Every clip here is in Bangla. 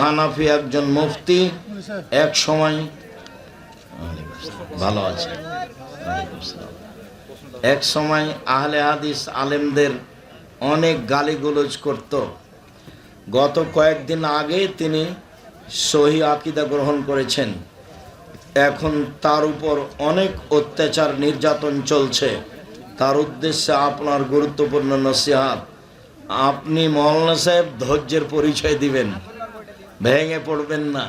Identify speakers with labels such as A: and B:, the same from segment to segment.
A: হানাফি একজন মুফতি, এক সময় ভালো আছে, এক সময় আহলে হাদিস আলেমদের অনেক গালিগালাজ করত। গত কয়েকদিন আগে তিনি সহি আকীদা গ্রহণ করেছেন। এখন তার উপর অনেক অত্যাচার নির্যাতন চলছে। তার উদ্দেশ্যে আপনার গুরুত্বপূর্ণ নসিহত, আপনি মৌলানা সাহেব ধৈর্যের পরিচয় দিবেন, ভেঙে পড়বেন না।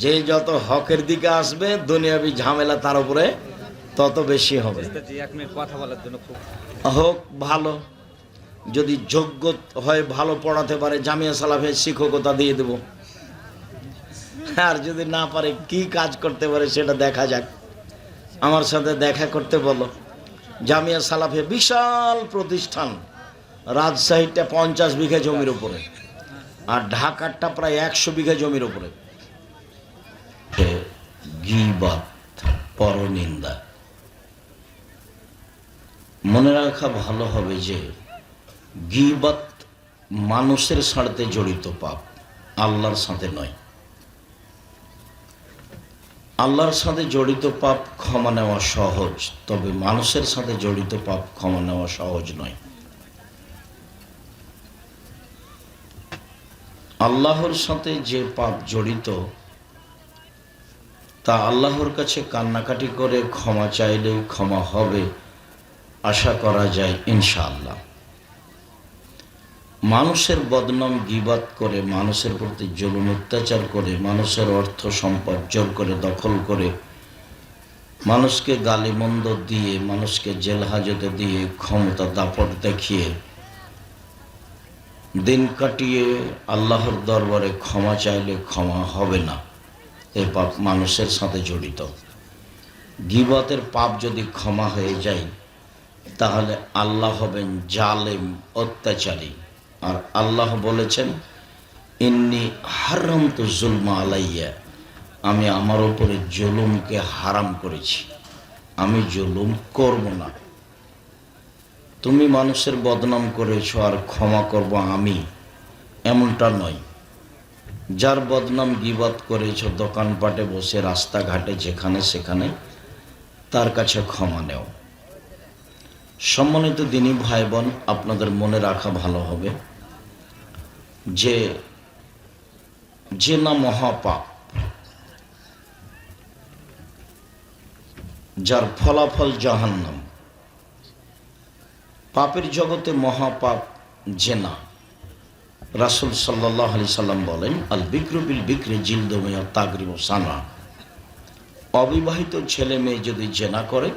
A: যে যত হকের দিকে আসবে দুনিয়াবি ঝামেলা তার উপরে তত বেশি হবে। হোক ভালো, যদি যোগ্য হয় ভালো পড়াতে পারে জামিয়া সালাফে শিক্ষকতা দিয়ে দেব, আর যদি না পারে কি কাজ করতে পারে সেটা দেখা যাক। আমার সাথে দেখা করতে বলো। জামিয়া সালাফে বিশাল প্রতিষ্ঠান, রাজশাহীটা 50 বিঘা জমির উপরে, আর ঢাকারটা প্রায় 100 বিঘা জমির উপরে। গীবত, পরনিন্দা। মনে রাখা ভালো হবে যে গীবত মানুষের সাথে জড়িত পাপ, আল্লাহর সাথে নয়। আল্লাহর সাথে জড়িত পাপ ক্ষমা নেওয়া সহজ, তবে মানুষের সাথে জড়িত পাপ ক্ষমা নেওয়া সহজ নয়। আল্লাহর সাথে যে পাপ জড়িত তা আল্লাহর কাছে কান্নাকাটি করে ক্ষমা চাইলে ক্ষমা হবে, আশা করা যায় ইনশাআল্লাহ। মানুষের বদনাম গীবত করে, মানুষের প্রতি জুলুম অত্যাচার করে, মানুষের অর্থ সম্পদ জোর করে দখল করে, মানুষকে গালিমন্দ দিয়ে, মানুষকে জেল হাজতে দিয়ে, ক্ষমতা দাপট দেখিয়ে দিন কাটিয়ে আল্লাহর দরবারে ক্ষমা চাইলে ক্ষমা হবে না। এই পাপ মানুষের সাথে জড়িত। গীবতের পাপ যদি ক্ষমা হয়ে যায় তাহলে আল্লাহ হবেন জালেম, অত্যাচারী। আর আল্লাহ বলেছেন ইন্নী হারামতু যুলমা আলাইয়া, আমি আমার উপরে জুলুমকে হারাম করেছি, আমি জুলুম করব না। তুমি মানুষের বদনাম করেছো আর ক্ষমা করব আমি, এমনটা নয়। যার বদনাম গীবত করেছো দোকানপাটে বসে, রাস্তাঘাটে, যেখানে সেখানে, তার কাছে ক্ষমা নেও। সম্মানিত দিনী ভাই বোন, আপনাদের মনে রাখা ভালো হবে যে জেনা মহাপাপ, যার ফলাফল জাহান্নাম। পাপের জগতে মহাপাপ জেনা। রাসূল সাল্লাল্লাহু আলাইহি সাল্লাম বলেন আল বিকরু বিল বিকরি জিলদু মিয়া তাগরিবু সানা। অবিবাহিত ছেলে মেয়ে যদি জেনা করে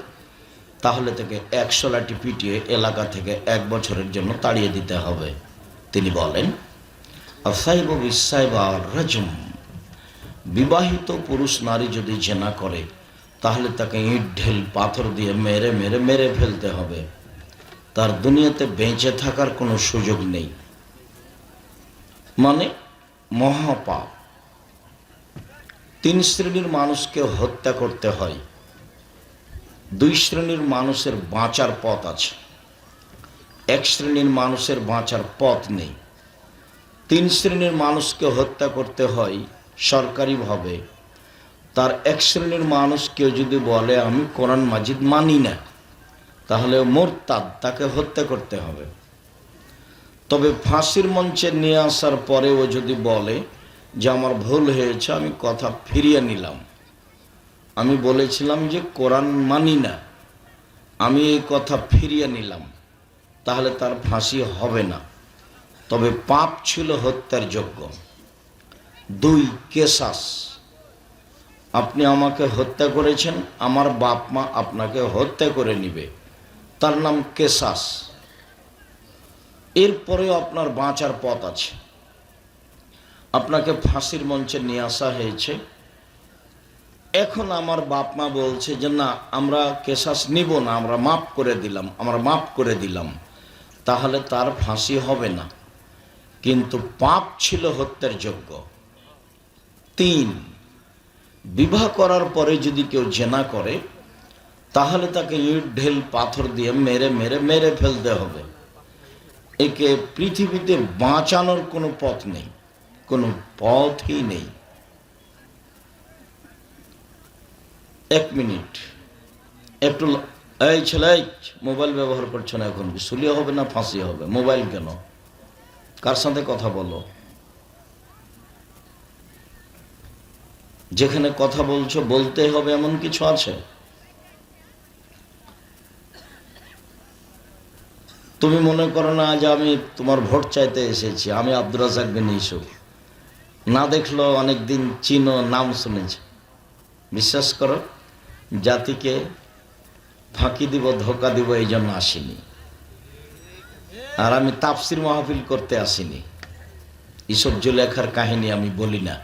A: তাহলে তাকে 100 লাঠি পিটিয়ে এলাকা থেকে 1 বছরের জন্য তাড়িয়ে দিতে হবে। তিনি বলেন আসাইবু বিসাইবা রাজম। বিবাহিত পুরুষ নারী যদি জেনা করে তাহলে তাকে ইট ঢেল পাথর দিয়ে মেরে মেরে মেরে ফেলতে হবে, তার দুনিয়াতে বেঁচে থাকার কোনো সুযোগ নেই। মানে মহাপাপ। 3 শ্রেণীর মানুষকে হত্যা করতে হয়। 2 শ্রেণীর মানুষের বাঁচার পথ আছে, 1 শ্রেণীর মানুষের বাঁচার পথ নেই। 3 শ্রেণীর মানুষকে হত্যা করতে হয় সরকারিভাবে। তার 1 শ্রেণীর মানুষ কেউ যদি বলে আমি কোরআন মাজিদ মানি না, তাহলে মোরতাদ, তাকে হত্যা করতে হবে। তবে ফাঁসির মঞ্চে নিয়ে আসার পরেও যদি বলে যে আমার ভুল হয়েছে, আমি কথা ফিরিয়ে নিলাম, আমি বলেছিলাম যে কোরআন মানি না, আমি এই কথা ফিরিয়ে নিলাম, তাহলে তার ফাঁসি হবে না। তবে পাপ ছিল হত্যার যোগ্য। 2 কেসাস। আপনি আমাকে হত্যা করেছেন, আমার বাপ মা আপনাকে হত্যা করে নিবে, তার নাম কেসাস। এরপরেও আপনার বাঁচার পথ আছে। আপনাকে ফাঁসির মঞ্চে নিয়ে আসা হয়েছে, এখন আমার বাপ মা বলছে যে না আমরা কেসাস নিব না, আমরা মাফ করে দিলাম, আমরা মাফ করে দিলাম, তাহলে তার ফাঁসি হবে না, কিন্তু পাপ ছিল হত্যার যোগ্য। 3, বিবাহ করার পরে যদি কেউ জেনা করে তাহলে তাকে ইট ঢেল পাথর দিয়ে মেরে মেরে মেরে ফেলতে হবে। একে পৃথিবীতে বাঁচানোর কোনো পথ নেই। কোনো পথই নেই। 1 মিনিট, একটু এই ছেলে মোবাইল ব্যবহার করছো না, এখন শুলিয়ে হবে না ফাঁসি হবে? মোবাইল কেন? কার সাথে কথা বলো? যেখানে কথা বলছো বলতে হবে এমন কিছু আছে? তুমি মনে করো না আজ আমি তোমার ভোট চাইতে এসেছি, আমি আব্দুর রাজ্জাক বিন ইউসুফ, না দেখলো অনেকদিন চিনো, নাম শুনেছি। বিশ্বাস করো, জাতিকে ফাঁকি দিব, ধোকা দিব, এই জন্য আসিনি। আর আমি তাফসির মাহফিল করতে আসিনি। ইসব জুলেখার কাহিনী আমি বলি না।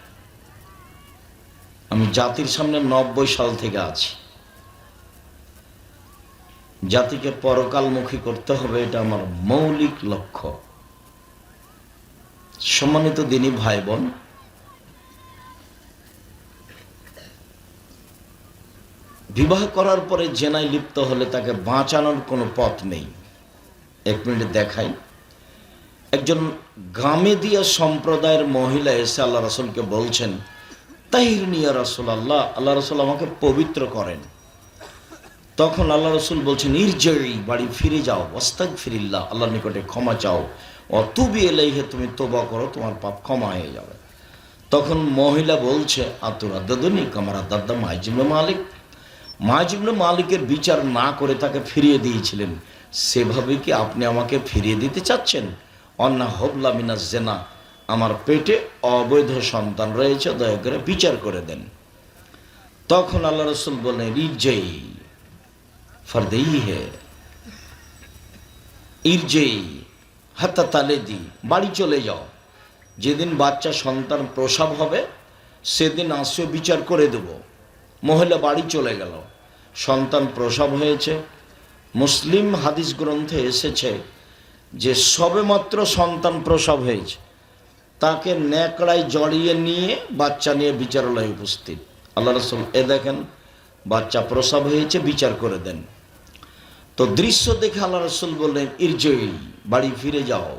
A: আমি জাতির সামনে 90 সাল থেকে আছি। জাতিকে পরকালমুখী করতে হবে, এটা আমার মৌলিক লক্ষ্য। সম্মানিত দিনী ভাই বোন, বিবাহ করার পরে জেনায় লিপ্ত হলে তাকে বাঁচানোর কোনো পথ নেই। 1 মিনিট দেখাই। একজন গামেদিয়া সম্প্রদায়ের মহিলা এসে আল্লাহ রাসূলকে বলছেন, তাহিরনি ইয়া রাসূলুল্লাহ, আল্লাহ রাসূল আমাকে পবিত্র করেন। তখন আল্লাহ রাসূল বলছেন, ইরজিই, বাড়ি ফিরে যাও, ওয়াস্তাগফিরিল্লাহ, আল্লাহর নিকটে ক্ষমা চাও, অতুবি ইলাইহি, তুমি তওবা করো, তোমার পাপ ক্ষমা হয়ে যাবে। তখন মহিলা বলছে, আতুরাদ্দাদুনি কামারা দাদ্দা মাইজ ইবনে মালিক, মাইজ ইবনে মালিকের বিচার না করে তাকে ফিরিয়ে দিয়েছিলেন, সেভাবে কি আপনি আমাকে ফিরিয়ে দিতে চাচ্ছেন? অন্না হবলা মিনাজ জেনা, আমার পেটে অবৈধ সন্তান রয়েছে, দয়া করে বিচার করে দেন। তখন আল্লাহ রাসূল বললেন, ইরজিই ফরদেই হে, ইরজিই হাত্তা তালেদি, বাড়ি চলে যাও, যেদিন বাচ্চা সন্তান প্রসব হবে সেদিন আসো, বিচার করে দেব। মহিলা বাড়ি চলে গেল। সন্তান প্রসব হয়েছে। মুসলিম হাদিস গ্রন্থে এসেছে যে সবেমাত্র সন্তান প্রসব হয়েছে, তাকে ন্যাকড়ায় জড়িয়ে নিয়ে বাচ্চা নিয়ে বিচারালয়ে উপস্থিত। আল্লাহ রাসূল, এ দেখেন বাচ্চা প্রসব হয়েছে, বিচার করে দেন। তো দৃশ্য দেখে আল্লাহ রাসূল বললেন, ইরজিই, বাড়ি ফিরে যাও,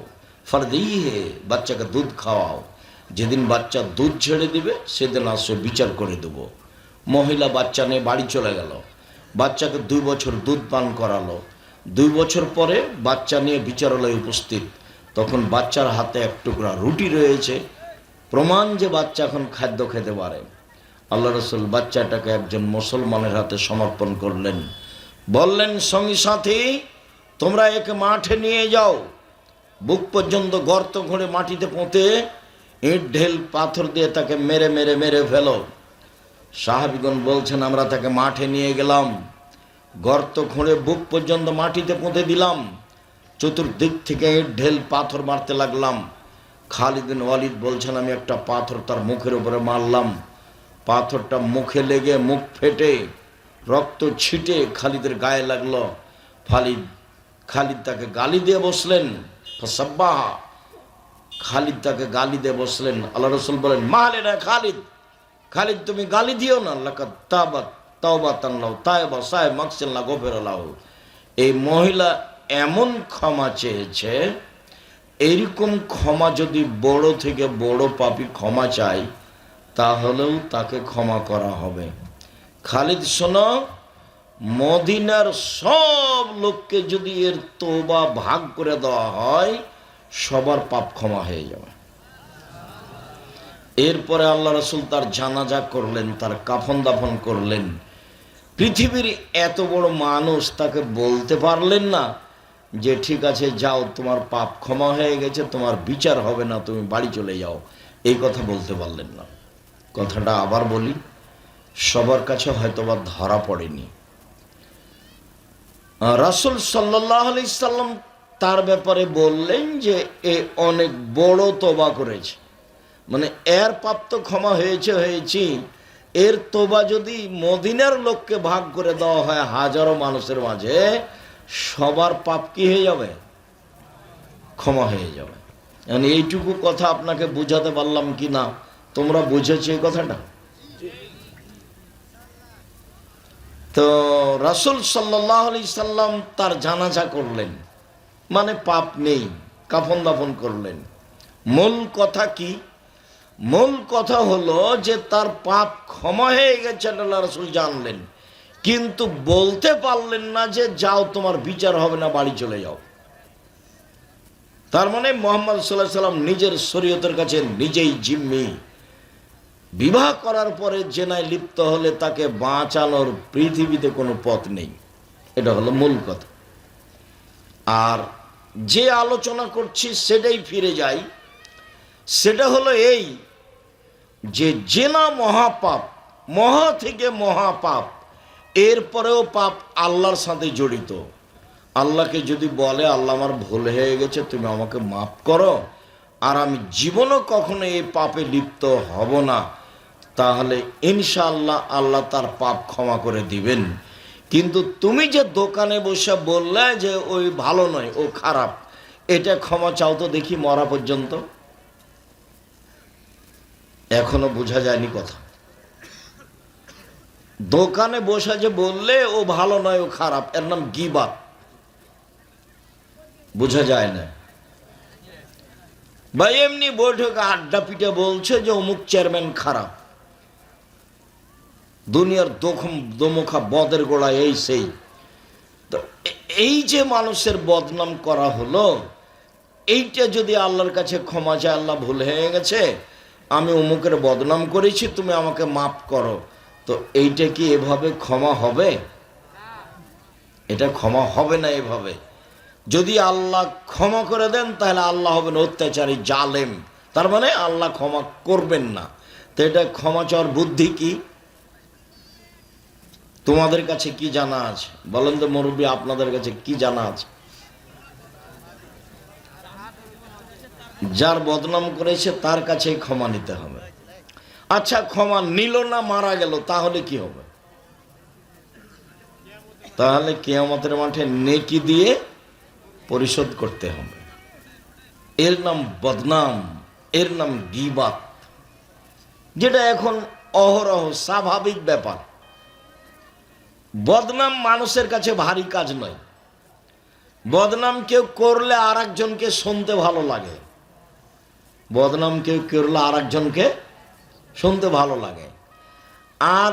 A: ফরদেই হে, বাচ্চাকে দুধ খাওয়াও, যেদিন বাচ্চা দুধ ছেড়ে দিবে সেদিন আসো, বিচার করে দেব। মহিলা বাচ্চা নিয়ে বাড়ি চলে গেল। বাচ্চাকে 2 বছর দুধ পান করালো। 2 বছর পরে বাচ্চা নিয়ে বিচারালয়ে উপস্থিত। তখন বাচ্চার হাতে 1 টুকরা রুটি রয়েছে, প্রমাণ যে বাচ্চা এখন খাদ্য খেতে পারে। আল্লাহ রাসূল বাচ্চাটাকে একজন মুসলমানের হাতে সমর্পণ করলেন। বললেন, সঙ্গী সাথী, তোমরা একে মাঠে নিয়ে যাও, বুক পর্যন্ত গর্ত খুঁড়ে মাটিতে পুঁতে ইট ঢেল পাথর দিয়ে তাকে মেরে মেরে মেরে ফেলো। সাহাবীগণ বলছেন, আমরা তাকে মাঠে নিয়ে গেলাম, গর্ত খুঁড়ে বুক পর্যন্ত মাটিতে পুঁতে দিলাম, চতুর্দিক থেকে ইট ঢেল পাথর মারতে লাগলাম। খালিদ বিন ওয়ালিদ বলছেন, আমি একটা পাথর তার মুখের উপরে মারলাম, পাথরটা মুখে লেগে মুখ ফেটে রক্ত ছিটে খালিদের গায়ে লাগলো। খালিদ তাকে গালি দিয়ে বসলেন, ফাসাব্বাহা, খালিদ তাকে গালি দিয়ে বসলেন। আল্লাহ রাসূল বলেন, মালে না খালিদ, খালিদ তুমি গালি দিও না, লাকাদ তাবাত তাওবাতান লাহু তায়বা সাহেব মাগফিরাল্লাহ গফিরাল্লাহু। এই মহিলা এমন ক্ষমা চেয়েছে, এইরকম ক্ষমা যদি বড় থেকে বড় পাপী ক্ষমা চায় তাহলেও তাকে ক্ষমা করা হবে। খালিদ, শোনো, মদিনার সব লোককে যদি এর তওবা ভাগ করে দেওয়া হয় সবার পাপ ক্ষমা হয়ে যাবে। এরপরে আল্লাহ রাসূল তার জানাজা করলেন, তার কাফন দাফন করলেন। পৃথিবীর এত বড় মানুষ তাকে বলতে পারলেন না যে ঠিক আছে যাও, তোমার পাপ ক্ষমা হয়ে গেছে, তোমার বিচার হবে না, তুমি বাড়ি চলে যাও। এই কথা বলতে পারলেন না। কথাটা আবার বলি, সবার কাছে হয়তোবা ধরা পড়েনি। রাসূল সাল্লাল্লাহু আলাইহি সাল্লাম তার ব্যাপারে বললেন যে এ অনেক বড় তওবা করেছে, মানে এর পাপ তো ক্ষমা হয়েছি, এর তওবা যদি মদিনার লোককে ভাগ করে দেওয়া হয় হাজারো মানুষের মাঝে, সবার পাপ কি হয়ে যাবে? ক্ষমা হয়ে যাবে। মানে এইটুকু কথা আপনাকে বুঝাতে পারলাম কি না? তোমরা বুঝেছো এই কথাটা? তো রাসূল সাল্লাল্লাহু আলাইহি সাল্লাম তার জানাজা করলেন, মানে পাপ নেই, কাফন দাফন করলেন। মূল কথা কি? মূল কথা হলো যে তার পাপ ক্ষমা হয়ে গেছে, আল্লাহ রাসূল জানলেন, কিন্তু বলতে পারলেন না যে যাও তোমার বিচার হবে না, বাড়ি চলে যাও। তার মানে মুহাম্মদ সাল্লাল্লাহু আলাইহি সাল্লাম নিজের শরীয়তের কাছে নিজেই জিম্মি। বিবাহ করার পরে জেনায় লিপ্ত হলে তাকে বাঁচানোর পৃথিবীতে কোনো পথ নেই। এটা হলো মূল কথা। আর যে আলোচনা করছি সেটাই ফিরে যাই, সেটা হলো এই যে জেনা মহাপাপ, মহা থেকে মহাপাপ, এরপরেও পাপ আল্লাহর সাথে জড়িত। আল্লাহকে যদি বলে আল্লাহ আমার ভুল হয়ে গেছে, তুমি আমাকে মাফ করো, আর আমি জীবনও কখনো এই পাপে লিপ্ত হব না, তাহলে ইনশাআল্লাহ আল্লাহ তার পাপ ক্ষমা করে দিবেন। কিন্তু তুমি যে দোকানে বসে বললে যে ওই ভালো নয়, ও খারাপ, এটা ক্ষমা চাও তো দেখি মরা পর্যন্ত। এখনো বোঝা যায়নি কথা। দোকানে বসে যে বললে ও ভালো নয়, ও খারাপ, এর নাম গীবাত। বোঝা যায় না। বা এমনি বৈঠকে আড্ডা পিটে বলছে যে অমুক চেয়ারম্যান খারাপ, দুনিয়ার দোমুখা বদের গোড়া, এই সেই। তো এই যে মানুষের বদনাম করা হলো, এইটা যদি আল্লাহর কাছে ক্ষমা চায়, আল্লাহ ভুল হয়ে গেছে, আমি অমুকের বদনাম করেছি, তুমি আমাকে মাফ করো, তো এইটা কি এভাবে ক্ষমা হবে? এটা ক্ষমা হবে না এভাবে। যদি আল্লাহ ক্ষমা করে দেন তাহলে আল্লাহ হবেন অত্যাচারী, জালেম, তার মানে আল্লাহ ক্ষমা করবেন না। তো এটা ক্ষমা চাওয়ার বুদ্ধি কি? তোমাদের কাছে কি জানা আছে বলেন তো মুরব্বী, আপনাদের কাছে কি জানা আছে? যার বদনাম করেছে তার কাছেই ক্ষমা নিতে হবে। আচ্ছা, ক্ষমা নিল না, মারা গেল, তাহলে কি হবে? তাহলে কিয়ামতের মাঠে নেকি দিয়ে পরিশোধ করতে হবে। এর নাম বদনাম, এর নাম গীবাত, যেটা এখন অহরহ স্বাভাবিক ব্যাপার। বদনাম মানুষের কাছে ভারী কাজ নয়। বদনাম কেউ করলে আর একজনকে শুনতে ভালো লাগে। বদনাম কেউ করলে আর একজনকে শুনতে ভালো লাগে। আর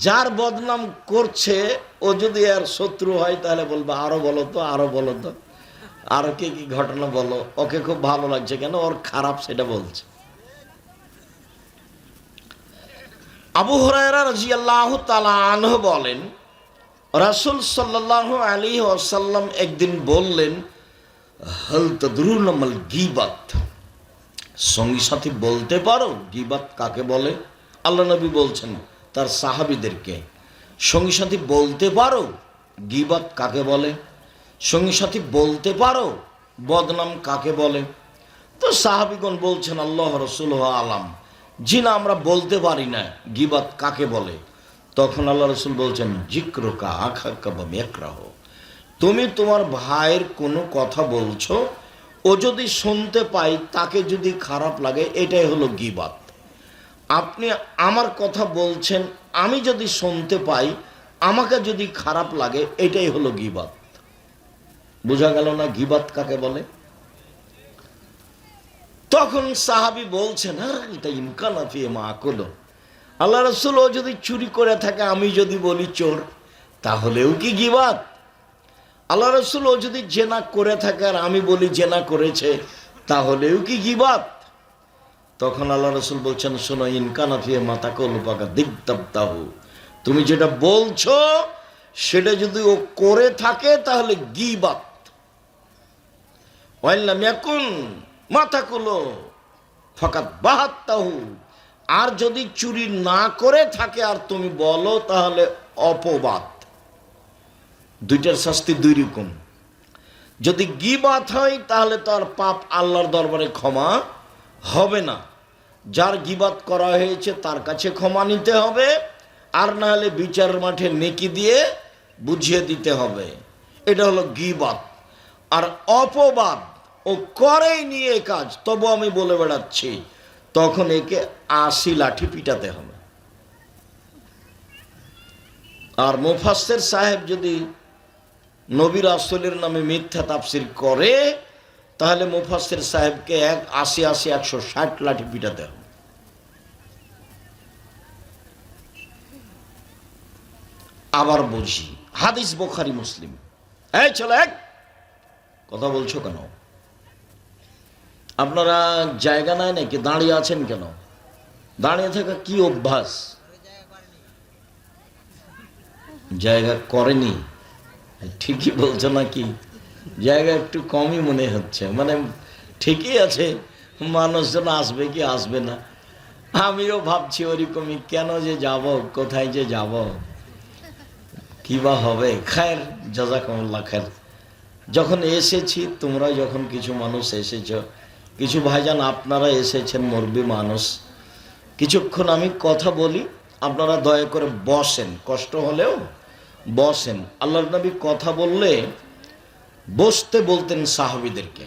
A: যার বদনাম করছে ও যদি আর শত্রু হয় তাহলে বলবে আরো বলো তো, আরো বলো তো, আরো কি কি ঘটনা বলো, ওকে খুব ভালো লাগছে কেন, ওর খারাপ সেটা বলছে। আবু হুরায়রা রাদিয়াল্লাহু তাআলা আনহু বলেন, রাসূল সাল্লাল্লাহু আলাইহি ওয়াসাল্লাম একদিন বললেন, হাল তাদরুনা মাল গীবাত, সঙ্গী সাথী বলতে পারো গীবাত কাকে বলে? আল্লাহ নবী বলছেন তার সাহাবীদেরকে, সঙ্গী সাথী বলতে পারো গীবাত কাকে বলে? সঙ্গী সাথী বলতে পারো বদনাম কাকে বলে? তো সাহাবীগণ বলছেন আল্লাহ রাসূলুহু আলাম, জি না, আমরা বলতে পারি না গীবাত কাকে বলে। তখন আল্লাহ রাসূল বলছেন, যিকরুকা আখাকা বা ইয়াকরাহ, তুমি তোমার ভাইয়ের কোনো কথা বলছো, ও যদি শুনতে পাই তাকে যদি খারাপ লাগে, এটাই হলো গীবাত। আপনি আমার কথা বলছেন, আমি যদি শুনতে পাই, আমাকে যদি খারাপ লাগে, এটাই হলো গীবাত। বোঝা গেল না গীবাত কাকে বলে? তখন সাহাবী বলছেন, আর এটা ইমকান আফি মা আকলো, আল্লাহ রাসূল, ও যদি চুরি করে থাকে, আমি যদি বলি চোর, তাহলেও কি গীবাত? আল্লাহ রাসূল, ও যদি জেনা করে থাকে আর আমি বলি জেনা করেছে, তাহলেও কি গীবাত? তখন আল্লাহ রাসূল বলছেন, শোনো, ইনকানা ফি মা তাকুলু ফাকা দিগতাবতাহু, তুমি যেটা বলছো সেটা যদি ও করে থাকে তাহলে গীবাত। ওয়াইল্লাম ইয়াকুন মা তাকুলু ফাকাত বাহাত্তাহু, আর যদি চুরি না করে থাকে আর তুমি বলো, তাহলে অপবাদ। দুইটার শাস্তি দুই রকম। যদি গীবাত হয় তাহলে তার পাপ আল্লাহর দরবারে ক্ষমা হবে না। যার গীবাত করা হয়েছে তার কাছে ক্ষমা নিতে হবে, আর না হলে বিচারের মাঠে নেকি দিয়ে বুঝিয়ে দিতে হবে। এটা হলো গীবাত। আর অপবাদ, ও করেই নিয়ে কাজ, তবু আমি বলে বেড়াচ্ছি, তখন একে ৮০ লাঠি পিটাতে হবে। আর মুফাসসির সাহেব যদি নবী রাসূলের নামে মিথ্যা তাফসীর করে, তাহলে মুফাসসির সাহেবকে ৮০, ৮০, ১৬০ লাঠি পিটাতে হবে। আবার বুঝি। হাদিস বুখারী মুসলিম। এই চলে কথা বলছো কেন? আপনারা জায়গা নাই নাকি? দাঁড়িয়ে আছেন কেন? দাঁড়িয়ে থাকা কি অভ্যাস? জায়গা করেনি? ঠিকই বলছো নাকি? জায়গা একটু কমই মনে হচ্ছে। মানে ঠিকই আছে, মানুষজন আসবে কি আসবে না। আমিও ভাবছি ওরকমই, কেন যে যাব, কোথায় যে যাব, কি বা হবে। খায়ের, জাযাকুমুল্লাহ খায়ের। যখন এসেছি, তোমরা যখন কিছু মানুষ এসেছ, কিছু ভাইজান আপনারা এসেছেন, মুরব্বি মানুষ, কিছুক্ষণ আমি কথা বলি, আপনারা দয়া করে বসেন, কষ্ট হলেও বসেন। আল্লাহর নবী কথা বললে বসতে বলতেন সাহাবীদেরকে।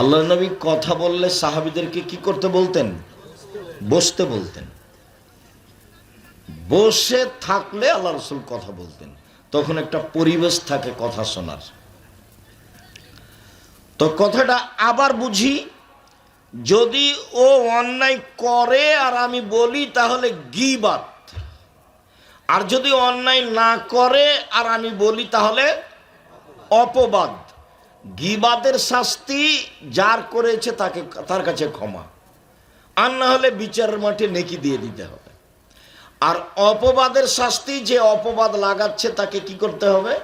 A: আল্লাহর নবী কথা বললে সাহাবীদেরকে কি করতে বলতেন? বসতে বলতেন। বসে থাকলে আল্লাহ রাসূল কথা বলতেন, তখন একটা পরিবেশ থাকে কথা শোনার। তো কথাটা আবার বুঝি, যদি ও অন্যায় করে আর আমি বলি তাহলে গীবাত, আর যদি অন্যায় না করে আর আমি বলি তাহলে অপবাদ। গীবাতের শাস্তি যার করেছে তাকে, তার কাছে ক্ষমা, আর না হলে বিচারের মাঠে নেকি দিয়ে দিতে হবে। আর অপবাদের শাস্তি, যে অপবাদ লাগাচ্ছে তাকে কি করতে হবে?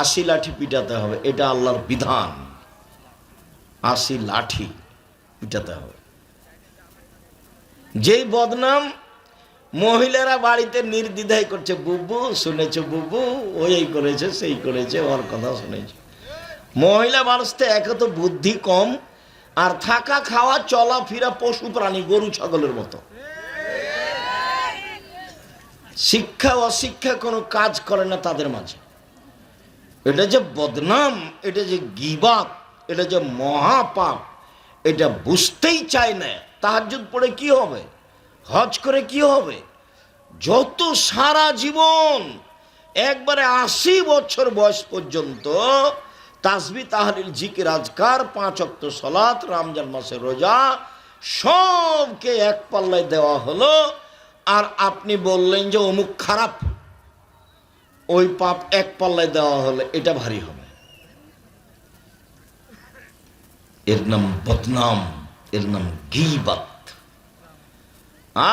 A: 80 লাঠি পিটাতে হবে। এটা আল্লাহর বিধান, 80 লাঠি পিটাতে হবে। যেই বদনাম মহিলারা বাড়িতে নির্দ্বিধায় করছে, বুবু শুনেছো, বুবু ওই এই করেছে, সেই করেছে, ওর কথা শুনেছে। মহিলা মানুষ তো একে তো বুদ্ধি কম, আর থাকা খাওয়া চলাফেরা পশু প্রাণী, গরু ছাগলের মতো। শিক্ষা অশিক্ষা কোনো কাজ করে না তাদের মাঝে। এটা যে বদনাম, এটা যে গীবাত, এটা যে মহাপাপ, এটা বুঝতেই চায় না। তাহাজ্জুদ পড়ে কি হবে? হজ করে কি হবে? যত সারা জীবন একবারে 80 বছর বয়স পর্যন্ত তাসবিহ তাহলিল জিকির আজকার 5 ওয়াক্ত সালাত, রমজান মাসের রোজা, সবকে এক পাল্লায় দেওয়া হলো। আর আপনি বললেন যে অমুক খারাপ, ওই পাপ এক পাল্লায় দেওয়া হলে এটা ভারী হবে। এর নাম বদনাম, এর নাম গীবাত।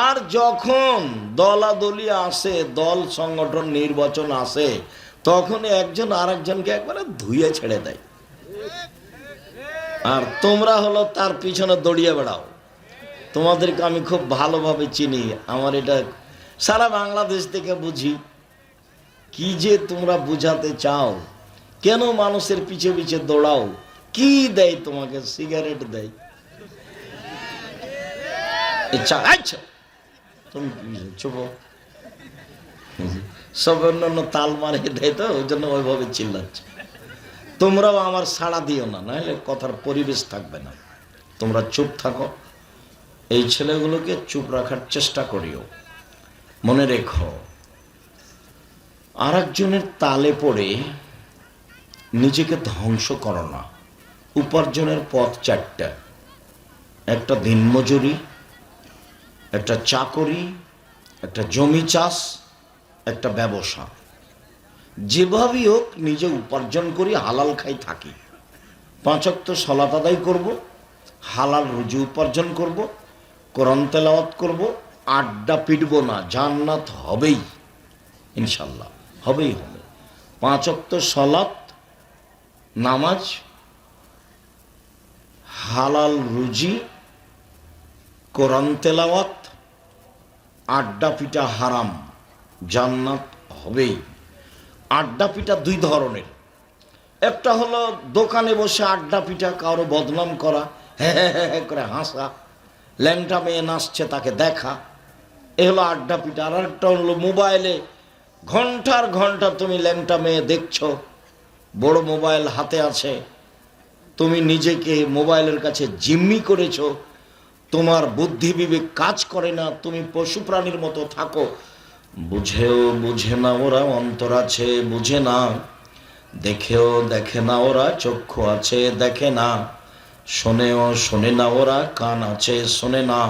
A: আর যখন দলাদলি আসে, দল সংগঠন নির্বাচন আসে, তখন একজন আর একজনকে একবারে ধুয়ে ছেড়ে দেয়। আর তোমরা হলো তার পিছনে দৌড়িয়ে বেড়াও। তোমাদেরকে আমি খুব ভালোভাবে চিনি, আমার এটা সারা বাংলাদেশ থেকে বুঝি। কি যে তোমরা বুঝাতে চাও, কেন মানুষের পিছে পিছে দৌড়াও? কি দেয় তোমাকে? সিগারেট দেয়। আচ্ছা তুমি চুপ, সব অন্যান্য তাল মারে দেয়, তো ওই জন্য ওইভাবে চিল্লাচ্ছে। তোমরাও আমার সাড়া দিও না, নাহলে কথার পরিবেশ থাকবে না। তোমরা চুপ থাকো, এই ছেলেগুলোকে চুপ রাখার চেষ্টা করিও। মনে রেখো, আর একজনের তালে পড়ে নিজেকে ধ্বংস করো না। উপার্জনের পথ 4টা, একটা দিনমজুরি, একটা চাকরি, একটা জমি চাষ, একটা ব্যবসা। যেভাবেই হোক নিজে উপার্জন করি, হালাল খাই, থাকি। 5 ওয়াক্ত সালাত আদায় করব, হালাল রুজি উপার্জন করব, কোরআন তেলাওয়াত করব, আড্ডা পিটব না, জান্নাত হবেই ইনশাল্লাহ, হবেই হবে। 5 ওয়াক্ত সালাত, নামাজ, হালাল রুজি, কোরআন তেলাওয়াত, আড্ডা পিটা হারাম, জান্নাত হবেই। আড্ডা পিটা 2 ধরনের। একটা হলো দোকানে বসে আড্ডা পিটা, কারো বদনাম করা, হ্যাঁ করে হাসা, ল্যাংটা মেয়ে নাচছে তাকে দেখা, এ হলো আড্ডা পিটা। আর একটা হলো মোবাইলে ঘন্টার ঘন্টা তুমি ল্যাংটা মেয়ে দেখছো, বড় মোবাইল হাতে আছে, তুমি নিজেকে মোবাইলের কাছে জিম্মি করেছো, তোমার বুদ্ধি বিবেক কাজ করে না, তুমি পশু প্রাণীর মতো থাকো। বুঝেও বুঝে না ওরা, অন্তর আছে বুঝে না, দেখেও দেখে না ওরা, চক্ষু আছে দেখে না, শোনেও শোনে না ওরা, কান আছে শোনে না,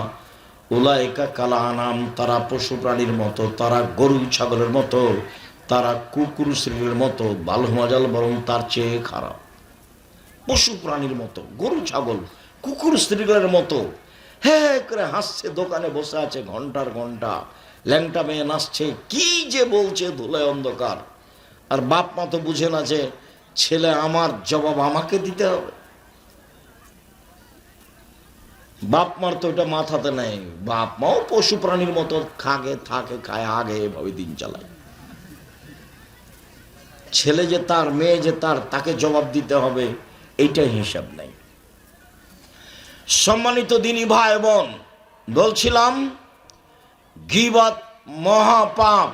A: উলাইকা কাল আনাম, তারা পশু প্রাণীর মতো, তারা গরু ছাগলের মতো, তারা কুকুর শ্রীর মতো, ভালো মজাল বরং তার চেয়ে খারাপ। পশু প্রাণীর মতো, গরু ছাগল কুকুর স্ত্রীগুলোর মতো হ্যাঁ করে হাসছে, দোকানে বসে আছে ঘন্টার ঘন্টা, ল্যাংটা মেয়ে নাচছে, কি যে বলছে ধুলায় অন্ধকার। আর বাপ মা তো বুঝে না যে ছেলে আমার জবাব আমাকে দিতে হবে। বাপ মার তো ওটা মাথাতে নেই, বাপ মাও পশু প্রাণীর মতো খাগে থাকে খায় আগে এভাবে দিন চালায়। ছেলে যে তার, মেয়ে যে তার, তাকে জবাব দিতে হবে, এইটাই হিসাব নাই। সম্মানিত দিনী ভাই বোন, বলছিলাম গীবত মহাপাপ,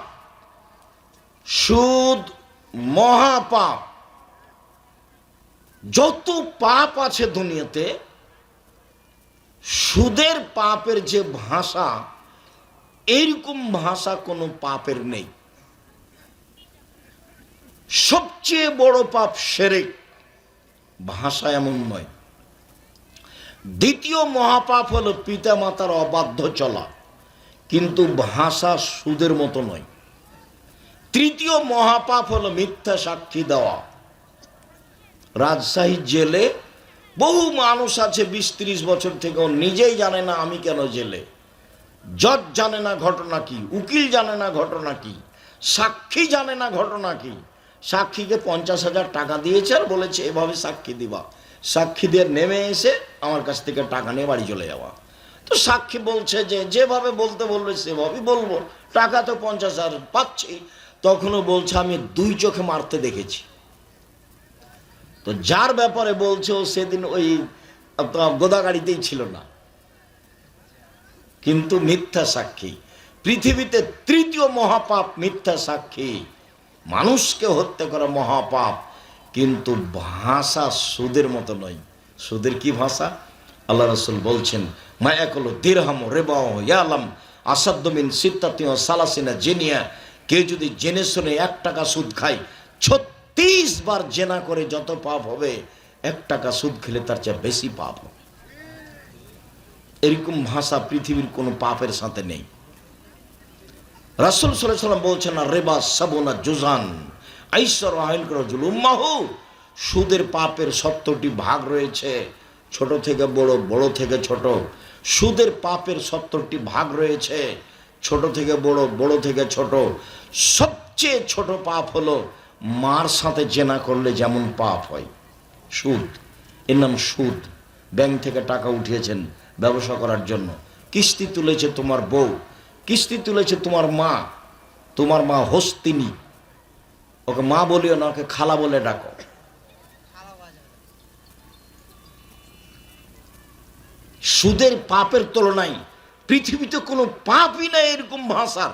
A: সুদ মহাপাপ। যত পাপ আছে দুনিয়াতে, সুদের পাপের যে ভাষা, এইরকম ভাষা কোনো পাপের নেই। সবচেয়ে বড় পাপ শিরক, ভাষা এমন নয়। দ্বিতীয় মহাপাপ হলো পিতা মাতার অবাধ্য চলা, কিন্তু ভাষা সুদের মতো নয়। তৃতীয় মহাপাপ হলো মিথ্যা সাক্ষী দেওয়া। রাজশাহী জেলে বহু মানুষ আছে 20-30 বছর থেকে নিজেই জানে না আমি কেন জেলে। জজ জানে না ঘটনা কি, উকিল জানে না ঘটনা কি, সাক্ষী জানে না ঘটনা কি। সাক্ষীকে 50,000 টাকা দিয়েছে আর বলেছে এভাবে সাক্ষী দিবা। সাক্ষী দিয়ে নেমে এসে আমার কাছ থেকে টাকা নিয়ে বাড়ি চলে যাওয়া। তো সাক্ষী বলছে যে যেভাবে বলতে বলবে সেভাবেই বলবো, টাকা তো 50,000 পাচ্ছি। তখনও বলছে আমি 2 চোখে মারতে দেখেছি। তো যার ব্যাপারে বলছে ও সেদিন ওই গোদাগাড়িতেই ছিল না, কিন্তু মিথ্যা সাক্ষী। পৃথিবীতে তৃতীয় মহাপাপ মিথ্যা সাক্ষী, মানুষকে হত্যা করা মহাপাপ। কিন্তু ভাষা সুদের মতো নয়। সুদের কি ভাষা? আল্লাহ রাসূল বলছেন মায়াকুল দিরহাম রিবাও ইয়ালাম আসাদ্দু মিন সিত্তাতিন সালাসিনা জিনিয়া। কেউ যদি জেনে শুনে 1 টাকা সুদ খায়, 36 বার জেনা করে যত পাপ হবে, 1 টাকা সুদ খেলে তার চেয়ে বেশি পাপ হবে। এরকম ভাষা পৃথিবীর কোনো পাপের সাথে নেই। রাসূল সাল্লাল্লাহু আলাইহি ওয়াসাল্লাম বলছেন আর রিবা সাবুনা জুজান আইসার আইন রাজুল উম্মাহু। সুদের পাপের 70টি ভাগ রয়েছে, ছোট থেকে বড়, বড় থেকে ছোট। সুদের পাপের 70টি ভাগ রয়েছে, ছোট থেকে বড়, বড় থেকে ছোট। সবচেয়ে ছোট পাপ হলো মার সাথে জেনা করলে যেমন পাপ হয়, সুদ। এর নাম সুদ। ব্যাংক থেকে টাকা উঠিয়েছেন ব্যবসা করার জন্য, কিস্তি তুলেছে তোমার বউ, কিস্তি তুলেছে তোমার মা। তোমার মা হস্তিনী, ওকে মা বলিও না, ওকে খালা বলে ডাকো। সুদের পাপের তুলনায় পৃথিবীতে কোনো পাপই নাই এরকম ভাষার।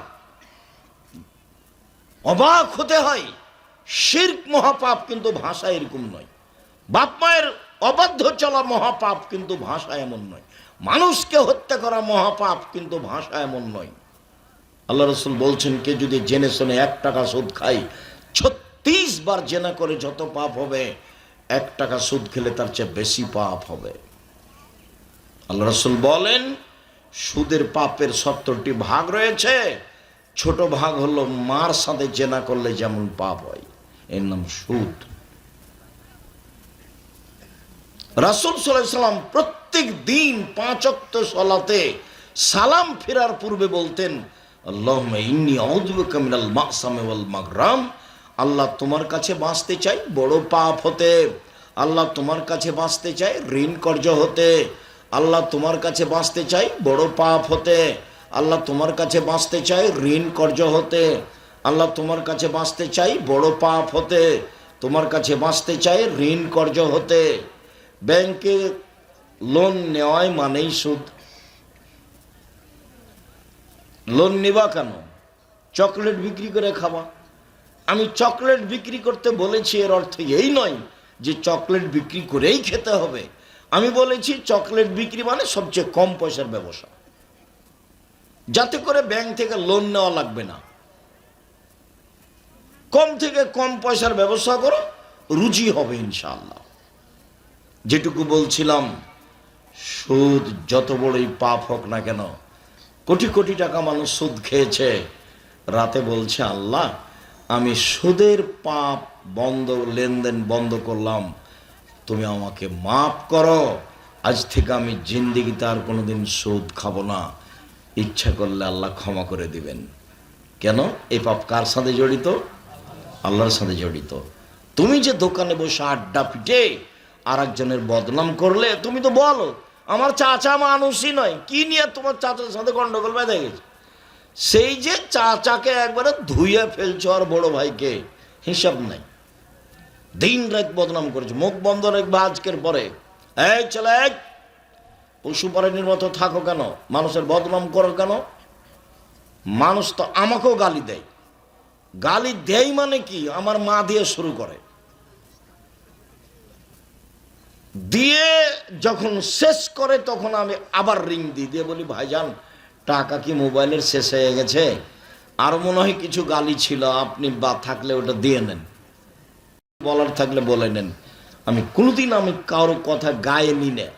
A: অবাক হতে হয়, শিরক মহাপাপ কিন্তু ভাষা এরকম নয়। বাপ মায়ের অবাধ্য চলা মহাপাপ, কিন্তু ভাষা এমন নয়। মানুষকে হত্যা করা মহাপাপ, কিন্তু ভাষা এমন নয়। আল্লাহ রাসূল বলছেন কে যদি জেনে শুনে 1 টাকা সুদ খায়, 36 বার জেনা করে যত পাপ হবে, 1 টাকা সুদ খেলে তার চেয়ে বেশি পাপ হবে। আল্লাহ রাসূল বলেন সুদের পাপের 70টি ভাগ রয়েছে, ছোট ভাগ হলো মার সাথে জেনা করলে যেমন পাপ হয়, এর নাম সুদ। রাসূল সাল্লাল্লাহু আলাইহি ওয়াসাল্লাম প্রত্যেক দিন 5 ওয়াক্ত সালাতে সালাম ফেরার পূর্বে বলতেন আল্লাহুম্মা ইন্নী আউযু বিকা মিনাল মা'সামি ওয়াল মাগরাম। আল্লাহ তোমার কাছে বাঁচতে চাই বড় পাপ হতে, আল্লাহ তোমার কাছে বাঁচতে চাই ঋণ কর্জ হতে, আল্লাহ তোমার কাছে বাঁচতে চাই বড় পাপ হতে, আল্লাহ তোমার কাছে বাঁচতে চাই ঋণ কর্জ হতে, আল্লাহ তোমার কাছে বাঁচতে চাই বড় পাপ হতে, তোমার কাছে বাঁচতে চাই ঋণ কর্জ হতে। ব্যাংকে লোন নেওয়াই মানেই সুদ। লোন নিবা কেন? চকলেট বিক্রি করে খাবা। আমি চকলেট বিক্রি করতে বলেছি, এর অর্থ এই নয় যে চকলেট বিক্রি করেই খেতে হবে। আমি বলেছি চকলেট বিক্রি মানে সবচেয়ে কম পয়সার ব্যবসা, যাতে করে ব্যাংক থেকে লোন নেওয়া লাগবে না। কম থেকে কম পয়সার ব্যবসা করো, রুজি হবে ইনশাআল্লাহ। যেটুকু বলছিলাম, সুদ যত বড়ই পাপ হোক না কেন, কোটি কোটি টাকা মানুষ সুদ খেয়েছে, রাতে বলছে আল্লাহ আমি সুদের পাপ বন্ধ, লেনদেন বন্ধ করলাম, তুমি আমাকে মাফ করো, আজ থেকে আমি জিন্দেগিতে আর কোনোদিন সুদ খাবো না। ইচ্ছা করলে আল্লাহ ক্ষমা করে দিবেন। কেন? এই পাপ কার সাথে জড়িত? আল্লাহর সাথে জড়িত। তুমি যে দোকানে বসে আড্ডা পিটে আর একজনের বদনাম করলে, তুমি তো বলো আমার চাচা মানুষই নয়, কি নিয়ে তোমার চাচার সাথে গন্ডগোল বেঁধে গেছে? সেই যে চাচাকে একবারে ধুইয়ে ফেলছো আর বড় ভাইকে হিসাব নাই, দিন রাত বদনাম করেছো, মুখ বন্ধ রাখবে আজকের পরে। এই ছেলে, পশু প্রাণীর মতো থাকো কেন? মানুষের বদনাম করো কেন? মানুষ তো আমাকেও গালি দেয়। গালি দেয় মানে কি? আমার মা দিয়ে শুরু করে, দিয়ে যখন শেষ করে তখন আমি আবার রিং দিয়ে বলি ভাইজান টাকা কি মোবাইলের শেষ হয়ে গেছে? আর মনে হয় কিছু গালি ছিল, আপনি বা থাকলে ওটা দিয়ে নেন, বলার থাকলে বলে নেন। আমি কোনোদিন কারো কথা গায়ে নি না।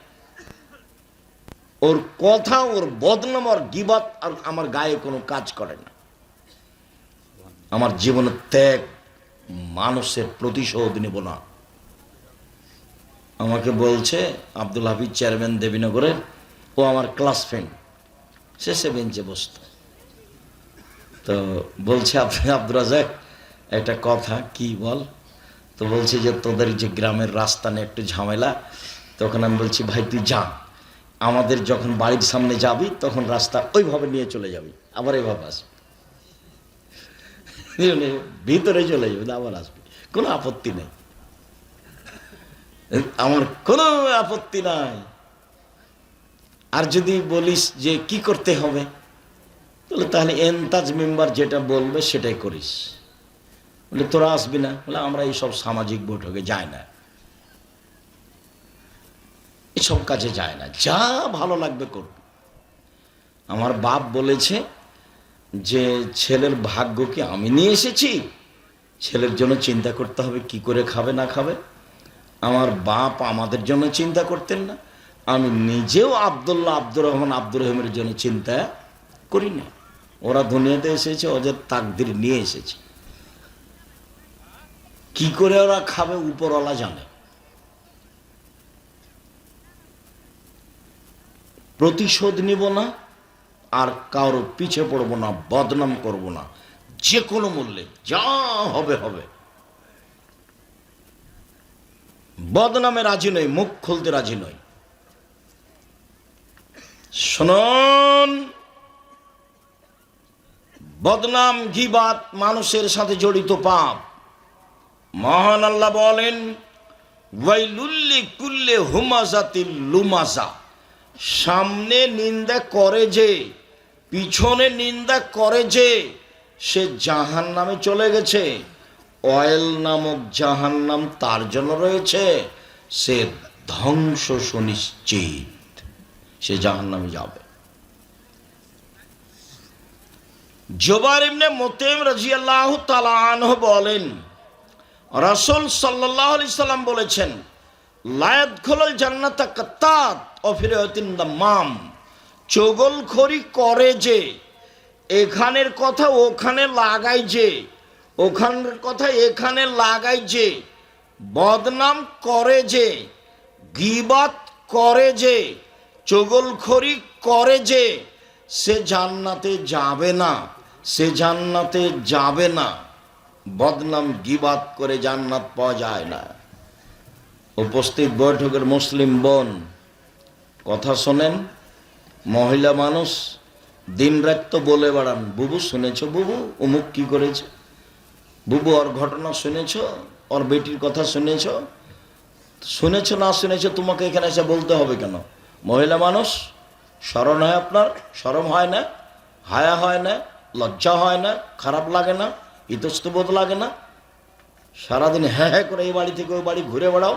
A: ওর কথা, ওর বদনাম, ওর গিবাত আর আমার গায়ে কোনো কাজ করে না। আমার জীবনের ত্যাগ, মানুষের প্রতিশোধ নেব না। আমাকে বলছে আব্দুল হাফিজ চেয়ারম্যান দেবীনগরের, ও আমার ক্লাস ফ্রেন্ড, শেষে বেঞ্চে বসত। তো বলছে আব্দুল রাজাক একটা কথা, কি বল? তো বলছে যে তোদের যে গ্রামের রাস্তা নিয়ে একটু ঝামেলা। তখন আমি বলছি ভাই তুই যা, আমাদের যখন বাড়ির সামনে যাবি তখন রাস্তা ওইভাবে নিয়ে চলে যাবি, আবার এভাবে আসবি, ভিতরে চলে যাবি, আবার আসবি, কোনো আপত্তি নেই, আমার কোনো আপত্তি নাই। আর যদি বলিস যে কি করতে হবে, তাহলে এন্তাজ মেম্বার যেটা বলবে সেটাই করিস। বলে তোরা আসবি না? বলে আমরা এইসব সামাজিক বৈঠকে যাই না, এসব কাজে যায় না, যা ভালো লাগবে করব। আমার বাপ বলেছে যে ছেলের ভাগ্যকে আমি নিয়ে এসেছি, ছেলের জন্য চিন্তা করতে হবে কি করে খাবে না খাবে। আমার বাপ আমাদের জন্য চিন্তা করতেন না, আমি নিজেও আব্দুল্লাহ, আব্দুর রহমান, আব্দুর রহিমের জন্য চিন্তা করি না। ওরা দুনিয়াতে এসেছে, ওদের তাকদির নিয়ে এসেছে, কি করে ওরা খাবে উপরওয়ালা জানে। প্রতিশোধ নিব না, আর কারো পিছে পড়বো না, বদনাম করব না, যে কোনো মূল্যে যা হবে হবে। বদনামে রাজি নই, মুখ খুলতে রাজি নই। শুনুন, বদনাম, গীবাত মানুষের সাথে জড়িত পাপ। মহান আল্লাহ বলেন ওয়াইলুল্লি কুল্লি হুমাজাতিল লুমাজা, সামনে নিন্দা করে যে, পিছনে নিন্দা করে যে, সে জাহান্নামে চলে গেছে। অয়েল নামক জাহান্নাম তার জন্য রয়েছে, সে ধ্বংস সুনিশ্চিত, সে জাহান্নামে যাবে। জুবাইর ইবনে মুতঈম রাদিয়াল্লাহু তাআলা আনহু বলেন রাসূল সাল্লাল্লাহু আলাইহি সাল্লাম বলেছেন লা ইয়াদখুলুল জান্নাতা কাত্তাত ওয়া ফিরাতিন দাম্মাম, চগলখড়ি করে যে, এখানের কথা ওখানে লাগাই যে, ওখানের কথা এখানে লাগাই যে, বদনাম করে যে, গীবাত করে যে, চগলখড়ি করে যে, সে জান্নাতে যাবে না, সে জান্নাতে যাবে না। বদনাম গীবাত করে জান্নাত পাওয়া যায় না। উপস্থিত বৈঠকের মুসলিম বোন, কথা শোনেন। মহিলা মানুষ দিন রাত তো বলে বেড়ান, বুবু শুনেছ, বুবু অমুক কি করেছে, বুবু ওর ঘটনা শুনেছ, ওর বেটির কথা শুনেছ। শুনেছ না শুনেছ তোমাকে এখানে এসে বলতে হবে কেন? মহিলা মানুষ, শরম হয় আপনার? শরম হয় না? হায়া হয় না? লজ্জা হয় না? খারাপ লাগে না? ইতস্তবোধ লাগে না? সারাদিন হ্যাঁ হ্যাঁ করে এই বাড়ি থেকে ওই বাড়ি ঘুরে বেড়াও,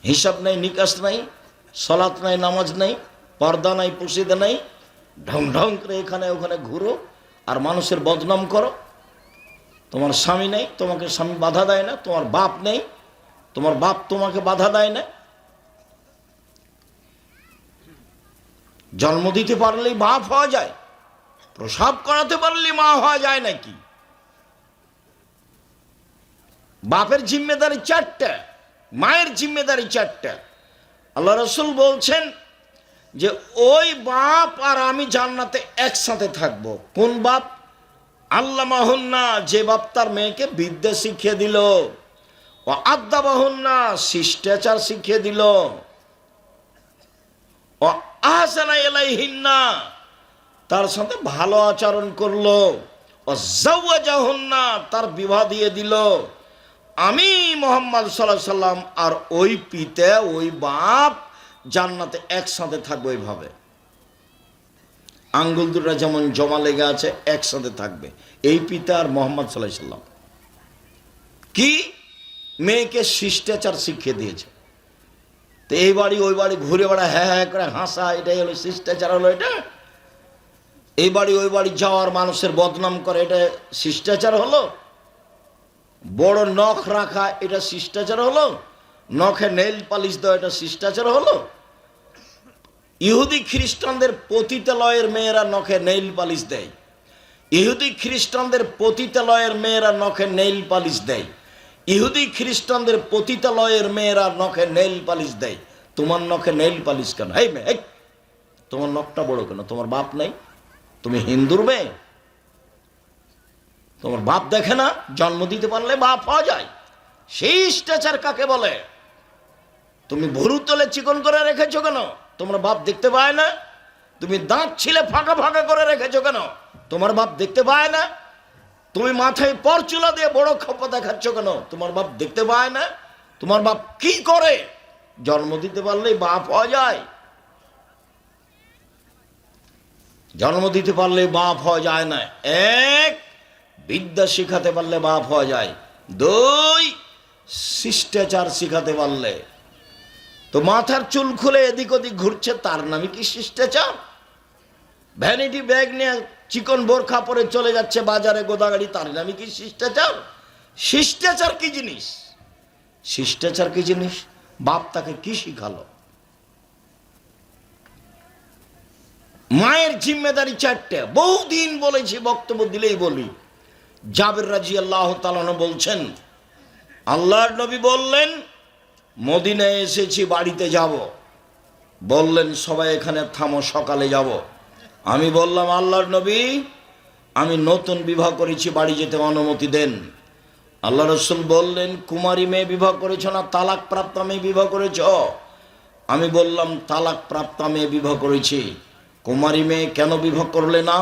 A: হিসাব নাই, নিকাশ নাই, সলাত নাই, নামাজ নাই, পর্দা নাই, পুশিদা নাই, ঢং ঢং করে এখানে ওখানে ঘুরো আর মানুষের বদনাম করো। তোমার স্বামী নেই, তোমাকে স্বামী বাধা দেয় না, তোমার বাপ নেই, তোমার বাপ তোমাকে বাধা দেয় না। জন্ম দিতে পারলেই বাপ হওয়া যায়? প্রসব করাতে পারলেই মা হওয়া যায় নাকি? বাপের জিম্মেদারি 4টা, মায়ের জিম্মেদারি 4টা। আল্লাহ রাসূল বলছেন যে ওই বাপ আর আমি জান্নাতে একসাথে থাকবো। কোন বাপ? আল্লামাহুন্না, যে বাপ তার মেয়েকে বিদ্যা শিখিয়ে দিল, ও আদাবাহুন্না, শিষ্টাচার শিখিয়ে দিল, ও আহসানা ইলাইহিন্না, তার সাথে ভালো আচরণ করলো, ও জাওয়াজাহুন্না, তার বিবাহ দিয়ে দিল। আমি মুহাম্মদ সাল্লাল্লাহু আলাইহি সাল্লাম আর ওই পিতা, ওই বাপ জান্নাতে একসাথে থাকবে। ওইভাবে আঙ্গুল দুটো যেমন জমা লেগে আছে একসাথে থাকবে, এই পিতা আর মুহাম্মদ সাল্লাল্লাহু আলাইহি সাল্লাম। কি? মেয়েকে শিষ্টাচার শিখিয়ে দিয়েছে। তো এই বাড়ি ওই বাড়ি ঘুরে বেড়া, হ্যাঁ হ্যাঁ করে হাসা, এটাই হলো শিষ্টাচার? হলো এটা? এই বাড়ি ওই বাড়ি যাওয়ার মানুষের বদনাম করে, এটা শিষ্টাচার হলো? বড় নখ রাখা, এটা শিষ্টাচার হলো? নখে নেইল পালিশ দেওয়া, এটা শিষ্টাচার হলো? ইহুদি খ্রিস্টানদের পতিতালয়ের মেয়েরা নখে নেইল পালিশ দেয়। ইহুদি খ্রিস্টানদের পতিতালয়ের মেয়েরা নখে নেইল পালিশ দেয়। ইহুদি খ্রিস্টানদের পতিতালয়ের মেয়েরা নখে নেইল পালিশ দেয়। তোমার নখে নেইল পালিশ কেন? এই মেয়ে, তোমার নখটা বড় কেন? তোমার বাপ নাই? তুমি হিন্দুর মেয়ে? তোমার বাপ দেখে না? জন্ম দিতে পারলে বাপ হওয়া যায়। শিষ্টাচার কাকে বলে? তুমি ভুরু তলে চিকন করে রেখেছো কেন? তোমার বাপ দেখতে পায় না? তুমি দাঁত ছিলে ফাঁকা ফাঁকা করে রেখেছো কেন? তোমার বাপ দেখতে পায় না? তুমি মাথায় পরচুলা দিয়ে বড় খোপা দেখাচ্ছ কেন? তোমার বাপ দেখতে পায় না? তোমার বাপ কি করে? জন্ম দিতে পারলেই বাপ হওয়া যায়? জন্ম দিতে পারলে বাপ হওয়া যায় না। এক, বিদ্যা শিখাতে পারলে বাপ হওয়া যায়। 2, শিষ্টাচার শিখাতে পারলে। তো মাথার চুল খুলে এদিক ওদিক ঘুরছে, তার নামই কি শিষ্টাচার? ভ্যানিটি ব্যাগ নিয়ে চিকন বোরখা পরে চলে যাচ্ছে বাজারে গোদাগাড়ি, তার নামই কি শিষ্টাচার? শিষ্টাচার কি জিনিস? শিষ্টাচার কি জিনিস? বাপ তাকে কি শিখালো? মায়ের জিম্মেদারি 4টে। বহুদিন বলেছি, বক্তব্য দিলেই বলি। জাবের রাদিয়াল্লাহু তাআলা বলছেন, আল্লাহর নবী বললেন, মদিনায় এসেছি, বাড়িতে যাব। বললেন সবাই এখানে থামো, সকালে যাব। আমি বললাম, আল্লাহর নবী, আমি নতুন বিবাহ করেছি, বাড়ি যেতে অনুমতি দেন। আল্লাহ রাসূল বললেন, কুমারী মেয়ে বিবাহ করেছ না তালাক প্রাপ্ত মেয়ে বিবাহ করেছ? আমি বললাম, তালাক প্রাপ্ত মেয়ে বিবাহ করেছি। কুমারী মেয়ে কেন বিবাহ করলে না?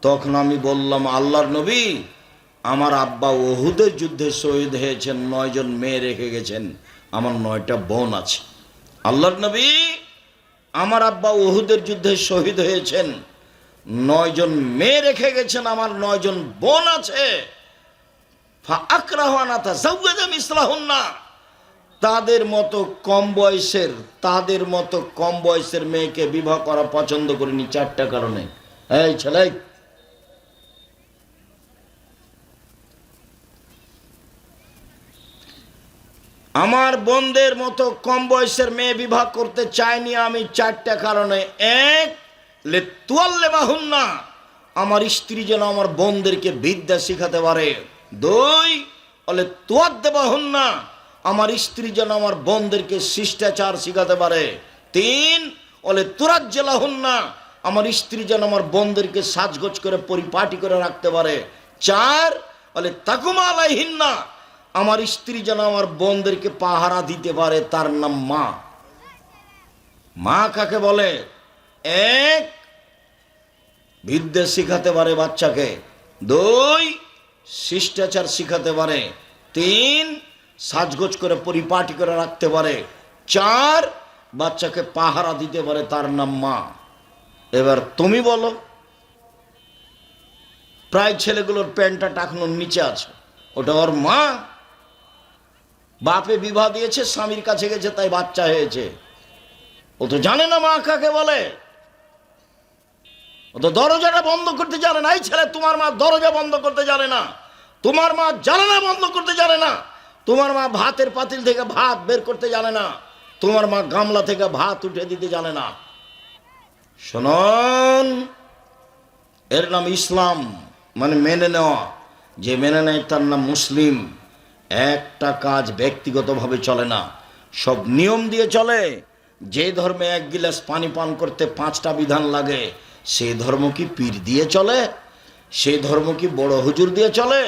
A: তখন আমি বললাম, আল্লাহর নবী, আমার আব্বা উহুদের যুদ্ধে শহীদ হয়েছেন, 9 জন মেয়ে রেখে গেছেন, আমার 9টা বোন আছে। আল্লাহর নবী, আমার আব্বা উহুদের যুদ্ধে শহীদ হয়েছেন, 9 জন মেয়ে রেখে গেছেন, আমার 9 জন বোন আছে। ফাআকরাহু আন আতাযাওয়াজা মিসলাহুন্না, তাদের মতো কম বয়সের মেয়েকে বিবাহ করা পছন্দ করিনি 4টা কারণে। এই ছেলে, আমার বোনদের মতো কম বয়সের মেয়ে বিবাহ করতে চাইনি আমি 4টা কারণে। 1, লিতুয়াল্লিমাহুন্না, আমার স্ত্রী যেন আমার বোনদেরকে বিদ্যা শিখাতে পারে। 2, লিতুআদ্দিবাহুন্না, আমার স্ত্রী যেন আমার বোনদেরকে শিষ্টাচার শিখাতে পারে। 3, লিতুরাজ্জিলাহুন্না, আমার স্ত্রী যেন আমার বোনদেরকে সাজগোজ করে পরিপাটি করে রাখতে পারে। 4, লিতাকুমা আলাইহিন্না, আমার স্ত্রী যেন আমার বোনদেরকে পাহারা দিতে পারে, তার নাম মা। মা কাকে বলে? 1, বিদ্যা শিখাতে পারে বাচ্চাকে। 2, শিষ্টাচার শিখাতে পারে। 3, সাজগোজ করে পরিপাটি করে রাখতে পারে। 4, বাচ্চাকে পাহারা দিতে পারে, তার নাম মা। এবার তুমি বলো, প্রায় ছেলেগুলোর প্যান্টটা টাকনোর নিচে আছে, ওটা ওর মা? বাপে বিবাহ দিয়েছে, স্বামীর কাছে গেছে, তাই বাচ্চা হয়েছে। ও তো জানে না মা কাকে বলে। ও তো দরজাটা বন্ধ করতে জানে না। এই ছেলে, তোমার মা দরজা বন্ধ করতে জানে না, তোমার মা জানালা বন্ধ করতে জানে না, তোমার মা ভাতের পাতিল থেকে ভাত বের করতে জানে না, তোমার মা গামলা থেকে ভাত উঠে দিতে জানে না। শুনুন, এর নাম ইসলাম, মানে মেনে নেওয়া। যে মেনে নেয় তার নাম মুসলিম। একটা কাজ ব্যক্তিগতভাবে চলে না, সব নিয়ম দিয়ে চলে। যে ধর্মে এক গিলাস পানি পান করতে 5টা বিধান লাগে, সেই ধর্ম কি পীর দিয়ে চলে? সেই ধর্ম কি বড় হুজুর দিয়ে চলে?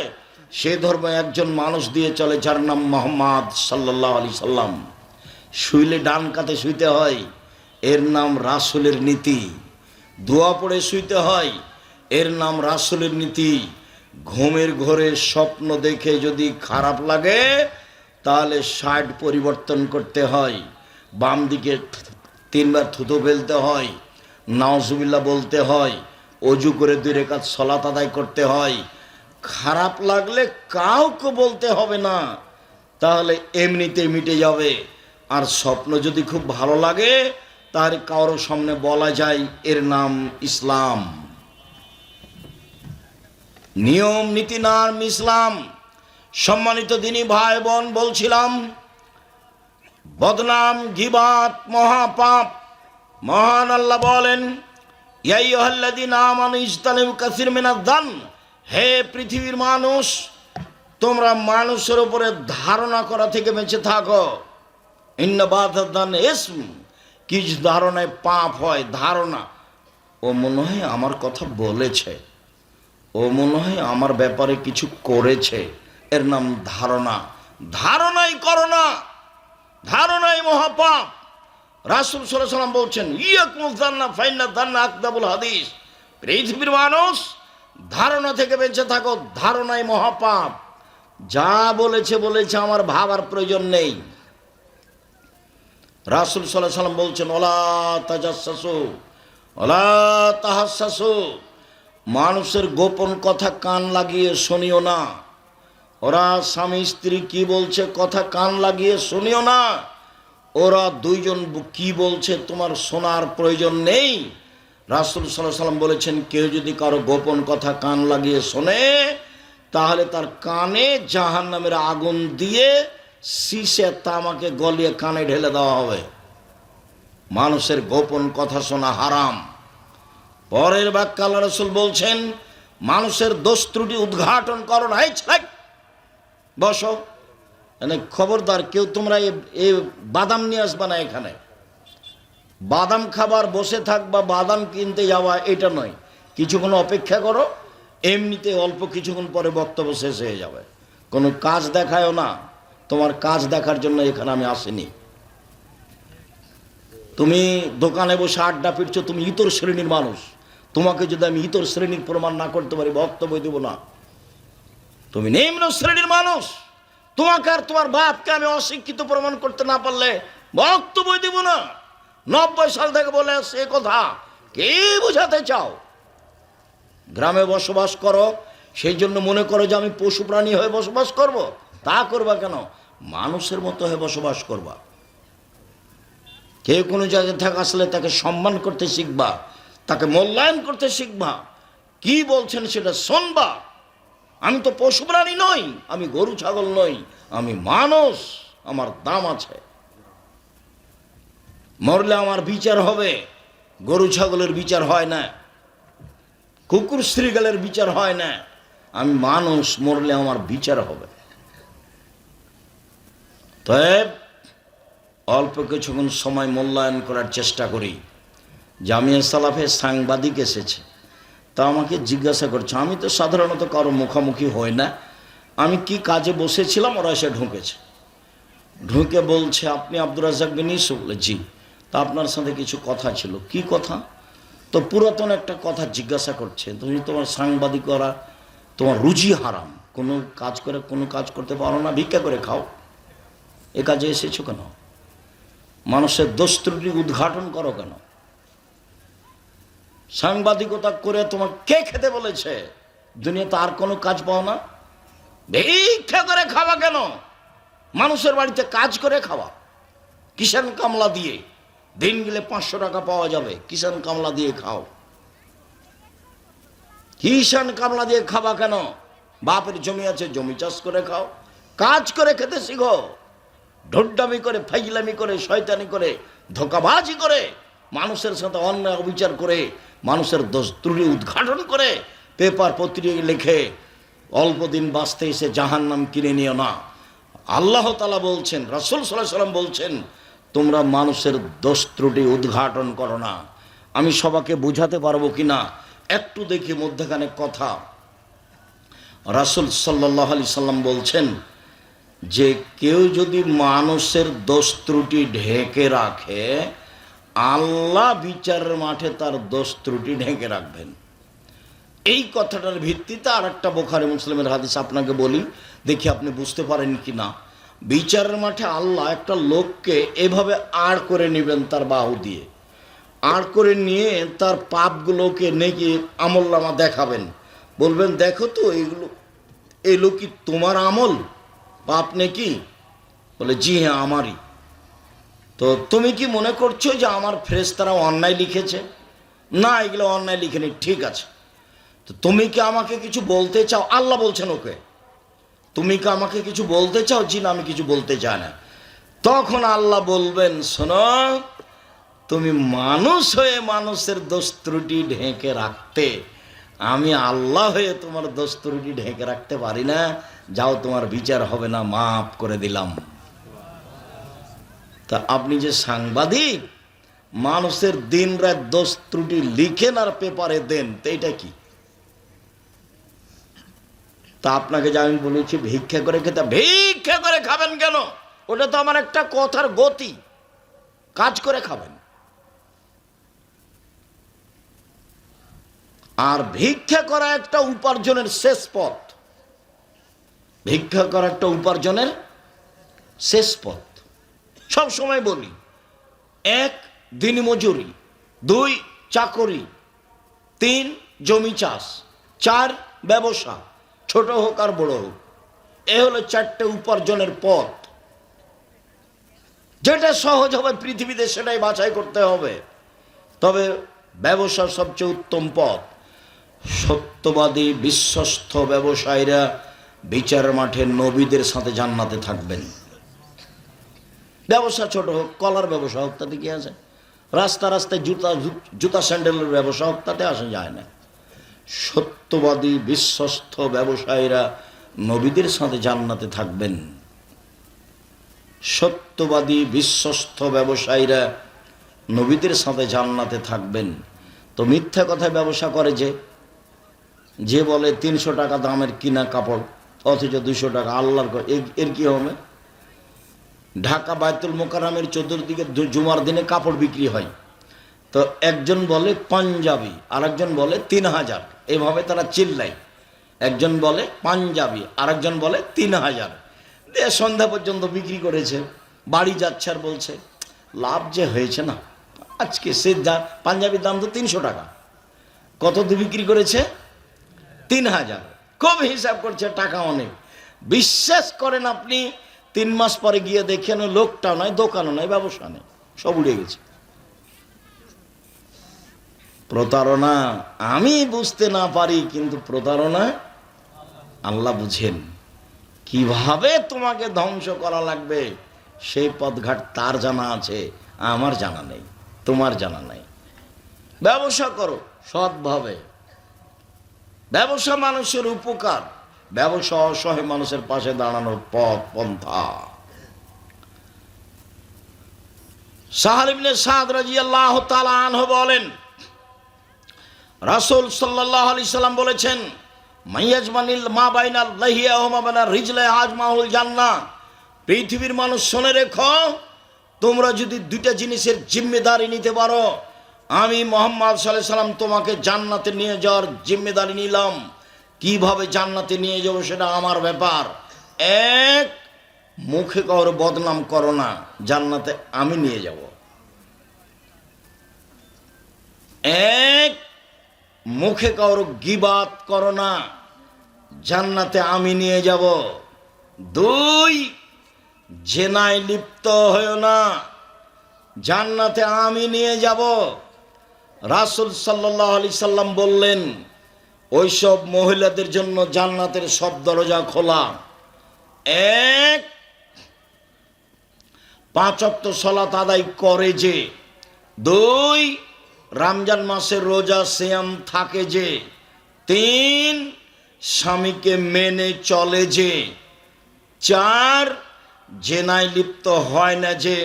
A: সেই ধর্ম একজন মানুষ দিয়ে চলে, যার নাম মোহাম্মদ সাল্লাল্লাহু আলাইহি সাল্লাম। শুইলে ডান কাতে শুইতে হয়, এর নাম রাসূলের নীতি। দোয়া পড়ে শুইতে হয়, এর নাম রাসূলের নীতি। ঘুমের ঘোরে স্বপ্ন দেখে যদি খারাপ লাগে, তাহলে 60 পরিবর্তন করতে হয়। বাম দিকে 3বার থুতু ফেলতে হয়, নাউজুবিল্লাহ বলতে হয়, অজু করে 2 রাকাত সালাত আদায় করতে হয়। খারাপ লাগলে কাউকে বলতে হবে না, তাহলে এমনিতে মিটে যাবে। আর স্বপ্ন যদি খুব ভালো লাগে, তাহলে কারোর সামনে বলা যায়, এর নাম ইসলাম। নিয়ম নীতি নাম ইসলাম। সম্মানিত দিনী ভাই বোন, বলছিলাম বদনাম গীবাত মহাপাপ। মহান আল্লাহ বলেন, ইয়া আইয়ুহাল্লাযীনা আমানু ইজতানিবু কাসীরাম মিনায-যান, হে পৃথিবীর মানুষ, তোমরা মানুষের উপরে ধারণা করা থেকে বেঁচে থাকো। ইন্না বাযাদ-যান ইসম, কিছু ধারণায় পাপ হয়। ধারণা, ও মনে হয় আমার কথা বলেছে, ও মনে হয় আমার ব্যাপারে কিছু করেছে, এর নাম ধারণা। ধারণাই করো না, ধারণাই মহাপাপ। রাসূল সাল্লাল্লাহু আলাইহি ওয়াসাল্লাম বলছেন, ইয়াকুমুয যান্না ফাইন্না যান্না আকযাবুল হাদিস। পৃথিবীর মানুষ, ধারণা থেকে বেঁচে থাকো, ধারণাই মহাপাপ। যা বলেছে বলেছে, আমার ভাবার প্রয়োজন নেই। রাসূল সাল্লাল্লাহু আলাইহি ওয়াসাল্লাম বলছেন, ওয়ালা তাজাসসু ওয়ালা তাহাসসু, মানুষের গোপন কথা কান লাগিয়ে শুনিও না। ওরা স্বামী স্ত্রী কি বলছে কথা কান লাগিয়ে শুনিও না। ওরা দুইজন কি বলছে তোমার শোনার প্রয়োজন নেই। রাসূল সাল্লাল্লাহু আলাইহি ওয়াসাল্লাম বলেছেন, কেউ যদি কারো গোপন কথা কান লাগিয়ে শোনে, তাহলে তার কানে জাহান্নামের আগুন দিয়ে শীষে তামাকে গলিয়ে কানে ঢেলে দেওয়া হবে। মানুষের গোপন কথা শোনা হারাম। পরের বাক্যে আল্লাহ রাসূল বলছেন, মানুষের দোষ ত্রুটি উদ্ঘাটন করো না। এই ছেলে, বসো, মানে খবরদার কেউ তোমরা এ বাদাম নিয়ে আসবা না এখানে। বাদাম খাবার, বসে থাকবা, বাদাম কিনতে যাওয়া, এটা নয়। কিছুক্ষণ অপেক্ষা করো, এমনিতে অল্প কিছুক্ষণ পরে বক্তব্য শেষ হয়ে যাবে। কোনো কাজ দেখায়ও না, তোমার কাজ দেখার জন্য এখানে আমি আসিনি। তুমি দোকানে বসে আড্ডা পিটছো, তুমি ইতর শ্রেণীর মানুষ। তোমাকে যদি আমি ইতর শ্রেণীর প্রমাণ না করতে পারি, বক্তব্য দেব না। তুমি নিম্ন শ্রেণীর মানুষ, তোমাকে আর তোমার বাপকে আমি অশিক্ষিত প্রমাণ করতে না পারলে বক্তব্য দেব না। 90 সাল থেকে বলে আসছে এ কথা, কে বোঝাতে চাও? গ্রামে বসবাস করো, সেই জন্য মনে করো যে আমি পশু প্রাণী হয়ে বসবাস করব? তা করবা কেন? মানুষের মতো হয়ে বসবাস করবা। কেউ কোনো জায়গায় থাকা আসলে তাকে সম্মান করতে শিখবা, তাকে মূল্যায়ন করতে শিখবা। কি বলছেন সেটা শুনবা। আমি তো পশু প্রাণী নই, আমি গরু ছাগল নই, আমি মানুষ, আমার দাম আছে। মরলে আমার বিচার হবে, গরু ছাগলের বিচার হয় না, কুকুর শ্রীগালের বিচার হয় না। আমি মানুষ, মরলে আমার বিচার হবে। তবে অল্প কিছুক্ষণ সময় মূল্যায়ন করার চেষ্টা করি। জামিয়া সালাফে সাংবাদিক এসেছে, তা আমাকে জিজ্ঞাসা করছে। আমি তো সাধারণত কারো মুখোমুখি হই না। আমি কি কাজে বসেছিলাম, ওরা এসে ঢুকেছে। ঢুকে বলছে, আপনি আব্দুর রাজ্জাক বিন ইউসুফ? বলে জি। তা আপনার সাথে কিছু কথা ছিল। কি কথা? তো পুরাতন একটা কথা জিজ্ঞাসা করছে। তুমি তোমার সাংবাদিক করা, তোমার রুজি হারাম, কোনো কাজ করে কোনো কাজ করতে পারো না, ভিক্ষা করে খাও, এ কাজে এসেছো কেন? মানুষের দোষ ত্রুটি উদ্ঘাটন করো কেন? সাংবাদিকতা করে তোমার কে খেতে বলেছে? দুনিয়াতে আর কোনো কাজ পাও না, ভিক্ষা করে খাওয়া কেন? মানুষের বাড়িতে কাজ করে খাওয়া, কিষান কামলা দিয়ে দিন গেলে 500 টাকা পাওয়া যাবে, কিষান কামলা দিয়ে খাও। কিষান কামলা দিয়ে খাবা কেন? বাপের জমি আছে, জমি চাষ করে খাও, কাজ করে খেতে শিখো। ঢোড্ডামি করে, ফাইজলামি করে, শয়তানি করে, ধোকাবাজি করে মানুষের সাথে অন্যায় অবিচার করে, মানুষের দোষ ত্রুটি উদ্ঘাটন করে, পেপার পত্রিকা লিখে অল্প দিন বাঁচতে এসে জাহান্নাম কিনে নিও না। আল্লাহ তাআলা বলছেন, রাসূল সাল্লাল্লাহু আলাইহি সাল্লাম বলছেন, তোমরা মানুষের দোষ ত্রুটি উদ্ঘাটন করো না। আমি সবাইকে বুঝাতে পারবো কিনা একটু দেখি মধ্যখানে কথা। রাসূল সাল্লাল্লাহু আলাইহি সাল্লাম বলছেন যে কেউ যদি মানুষের দোষ ত্রুটি ঢেকে রাখে, আল্লাহ বিচারের মাঠে তার দোষ ত্রুটি ঢেকে রাখবেন। এই কথাটার ভিত্তিতে আর একটা বুখারী মুসলিমের হাদিস আপনাকে বলি, দেখি আপনি বুঝতে পারেন কি না। বিচারের মাঠে আল্লাহ একটা লোককে এভাবে আড় করে নেবেন, তার বাহু দিয়ে আড় করে নিয়ে তার পাপগুলোকে নেকি আমলনামা দেখাবেন, বলবেন দেখো তো এগুলো কি তোমার আমল পাপ নাকি? বলে জি হ্যাঁ আমারই। তো তুমি কি মনে করছো যে আমার ফেরেশতারা অন্যায় লিখেছে? না, এগুলো অন্যায় লিখেনি। ঠিক আছে, তো তুমি কি আমাকে কিছু বলতে চাও? আল্লাহ বলছেন ওকে, তুমি কি আমাকে কিছু বলতে চাও? জি না, আমি কিছু বলতে চাই না। তখন আল্লাহ বলবেন, শোনো, তুমি মানুষ হয়ে মানুষের দোষ ত্রুটি ঢেকে রাখতে, আমি আল্লাহ হয়ে তোমার দোষ ত্রুটি ঢেকে রাখতে পারি না। যাও, তোমার বিচার হবে না, মাফ করে দিলাম। তা আপনি যে সাংবাদিক, মানুষের দিন রাত দোষ ত্রুটি লিখেন আর পেপারে দেন, তো এটা কি? তা আপনাকে যে আমি বলেছি ভিক্ষা করে খেতে, ভিক্ষা করে খাবেন কেন? ওটা তো আমার একটা কথার গতি, কাজ করে খাবেন। আর ভিক্ষা করা একটা উপার্জনের শেষ পথ, ভিক্ষা করা একটা উপার্জনের শেষ পথ। সব সময় বলি, 1 দিনমজুরি, 2 চাকরি, 3 জমি চাষ, 4 ব্যবসা, ছোট হোক আর বড় হোক। এ হলো 4টে উপার্জনের পথ। যেটা সহজ হবে পৃথিবীতে সেটাই বাছাই করতে হবে। তবে ব্যবসা সবচেয়ে উত্তম পথ। সত্যবাদী বিশ্বস্ত ব্যবসায়ীরা বিচার মাঠে নবীদের সাথে জান্নাতে থাকবেন। ব্যবসা ছোট হোক, কলার ব্যবসা হোক, তাতে কি আছে? রাস্তায় জুতা স্যান্ডেলের ব্যবসা হোক, তাতে আসা যায় না। সত্যবাদী বিশ্বস্ত ব্যবসায়ীরা নবীদের সাথে জান্নাতে থাকবেন। সত্যবাদী বিশ্বস্ত ব্যবসায়ীরা নবীদের সাথে জান্নাতে থাকবেন। তো মিথ্যা কথায় ব্যবসা করে যে বলে 300 টাকা দামের কিনা কাপড় অথচ 200 টাকা, আল্লাহর এর কি হবে? ঢাকা বায়তুল মোকাররমের চতুর্দিকে জুমার দিনে কাপড় বিক্রি হয়, তো একজন বলে পাঞ্জাবি, আরেকজন বলে 3000, এভাবে তারা চিল্লায়। একজন বলে পাঞ্জাবি, আরেকজন বলে 3000, দিয়ে সন্ধ্যা পর্যন্ত বিক্রি করেছে। বাড়ি যাচ্ছে আর বলছে লাভ যে হয়েছে না আজকে, সে পাঞ্জাবির দাম তো 300 টাকা, কত দিয়ে বিক্রি করেছে? 3000। খুব হিসাব করছে, টাকা অনেক। বিশ্বাস করেন আপনি, 3 মাস পরে গিয়ে দেখেন লোকটা নয়, দোকানও নয়, ব্যবসা নেই, সব উড়ে গেছে। প্রতারণা আমি বুঝতে না পারি, কিন্তু প্রতারণা আল্লাহ বুঝেন। কিভাবে তোমাকে ধ্বংস করা লাগবে সেই পথঘাট তার জানা আছে, আমার জানা নেই, তোমার জানা নেই। ব্যবসা করো সৎভাবে, ব্যবসা মানুষের উপকার, ব্যবসা অসহায় মানুষের পাশে দাঁড়ানোর পথ পন্থা। সাহল ইবনে সাদ রাদিয়াল্লাহু তাআলা আনহু বলেন, রাসূল সাল্লাল্লাহু আলাইহি সাল্লাম বলেছেন, মাইয়াজমানিল মা বাইনাল লাহিয়া ওয়া মা বাইনা রিজলাই আজমাউল জান্নাহ। পৃথিবীর মানুষ শুনে রেখো, তোমরা যদি 2টা জিনিসের জিম্মেদারি নিতে পারো, আমি মুহাম্মদ সাল্লাল্লাহু আলাইহি সাল্লাম তোমাকে জান্নাতে নিয়ে যাওয়ার জিম্মেদারি নিলাম। কিভাবে জান্নাতে নিয়ে যাব সেটা আমার ব্যাপার। 1, মুখে কারো বদনাম করো না, জান্নাতে আমি নিয়ে যাব। 1, মুখে কারো গীবাত করো না, জান্নাতে আমি নিয়ে যাব। 2, জেনায় লিপ্ত হয়ো না, জান্নাতে আমি নিয়ে যাব। রাসূল সাল্লাল্লাহু আলাইহি সাল্লাম বললেন, ওইসব মহিলাদের জন্য জান্নাতের সব দরজা খোলা। 1, 5 ওয়াক্ত সালাত আদায় করে যে, 2 রমজান মাসের রোজা সিয়াম থাকে যে। 3 স্বামীকে মেনে চলে যে। 4 জেনায় লিপ্ত হয় না যে।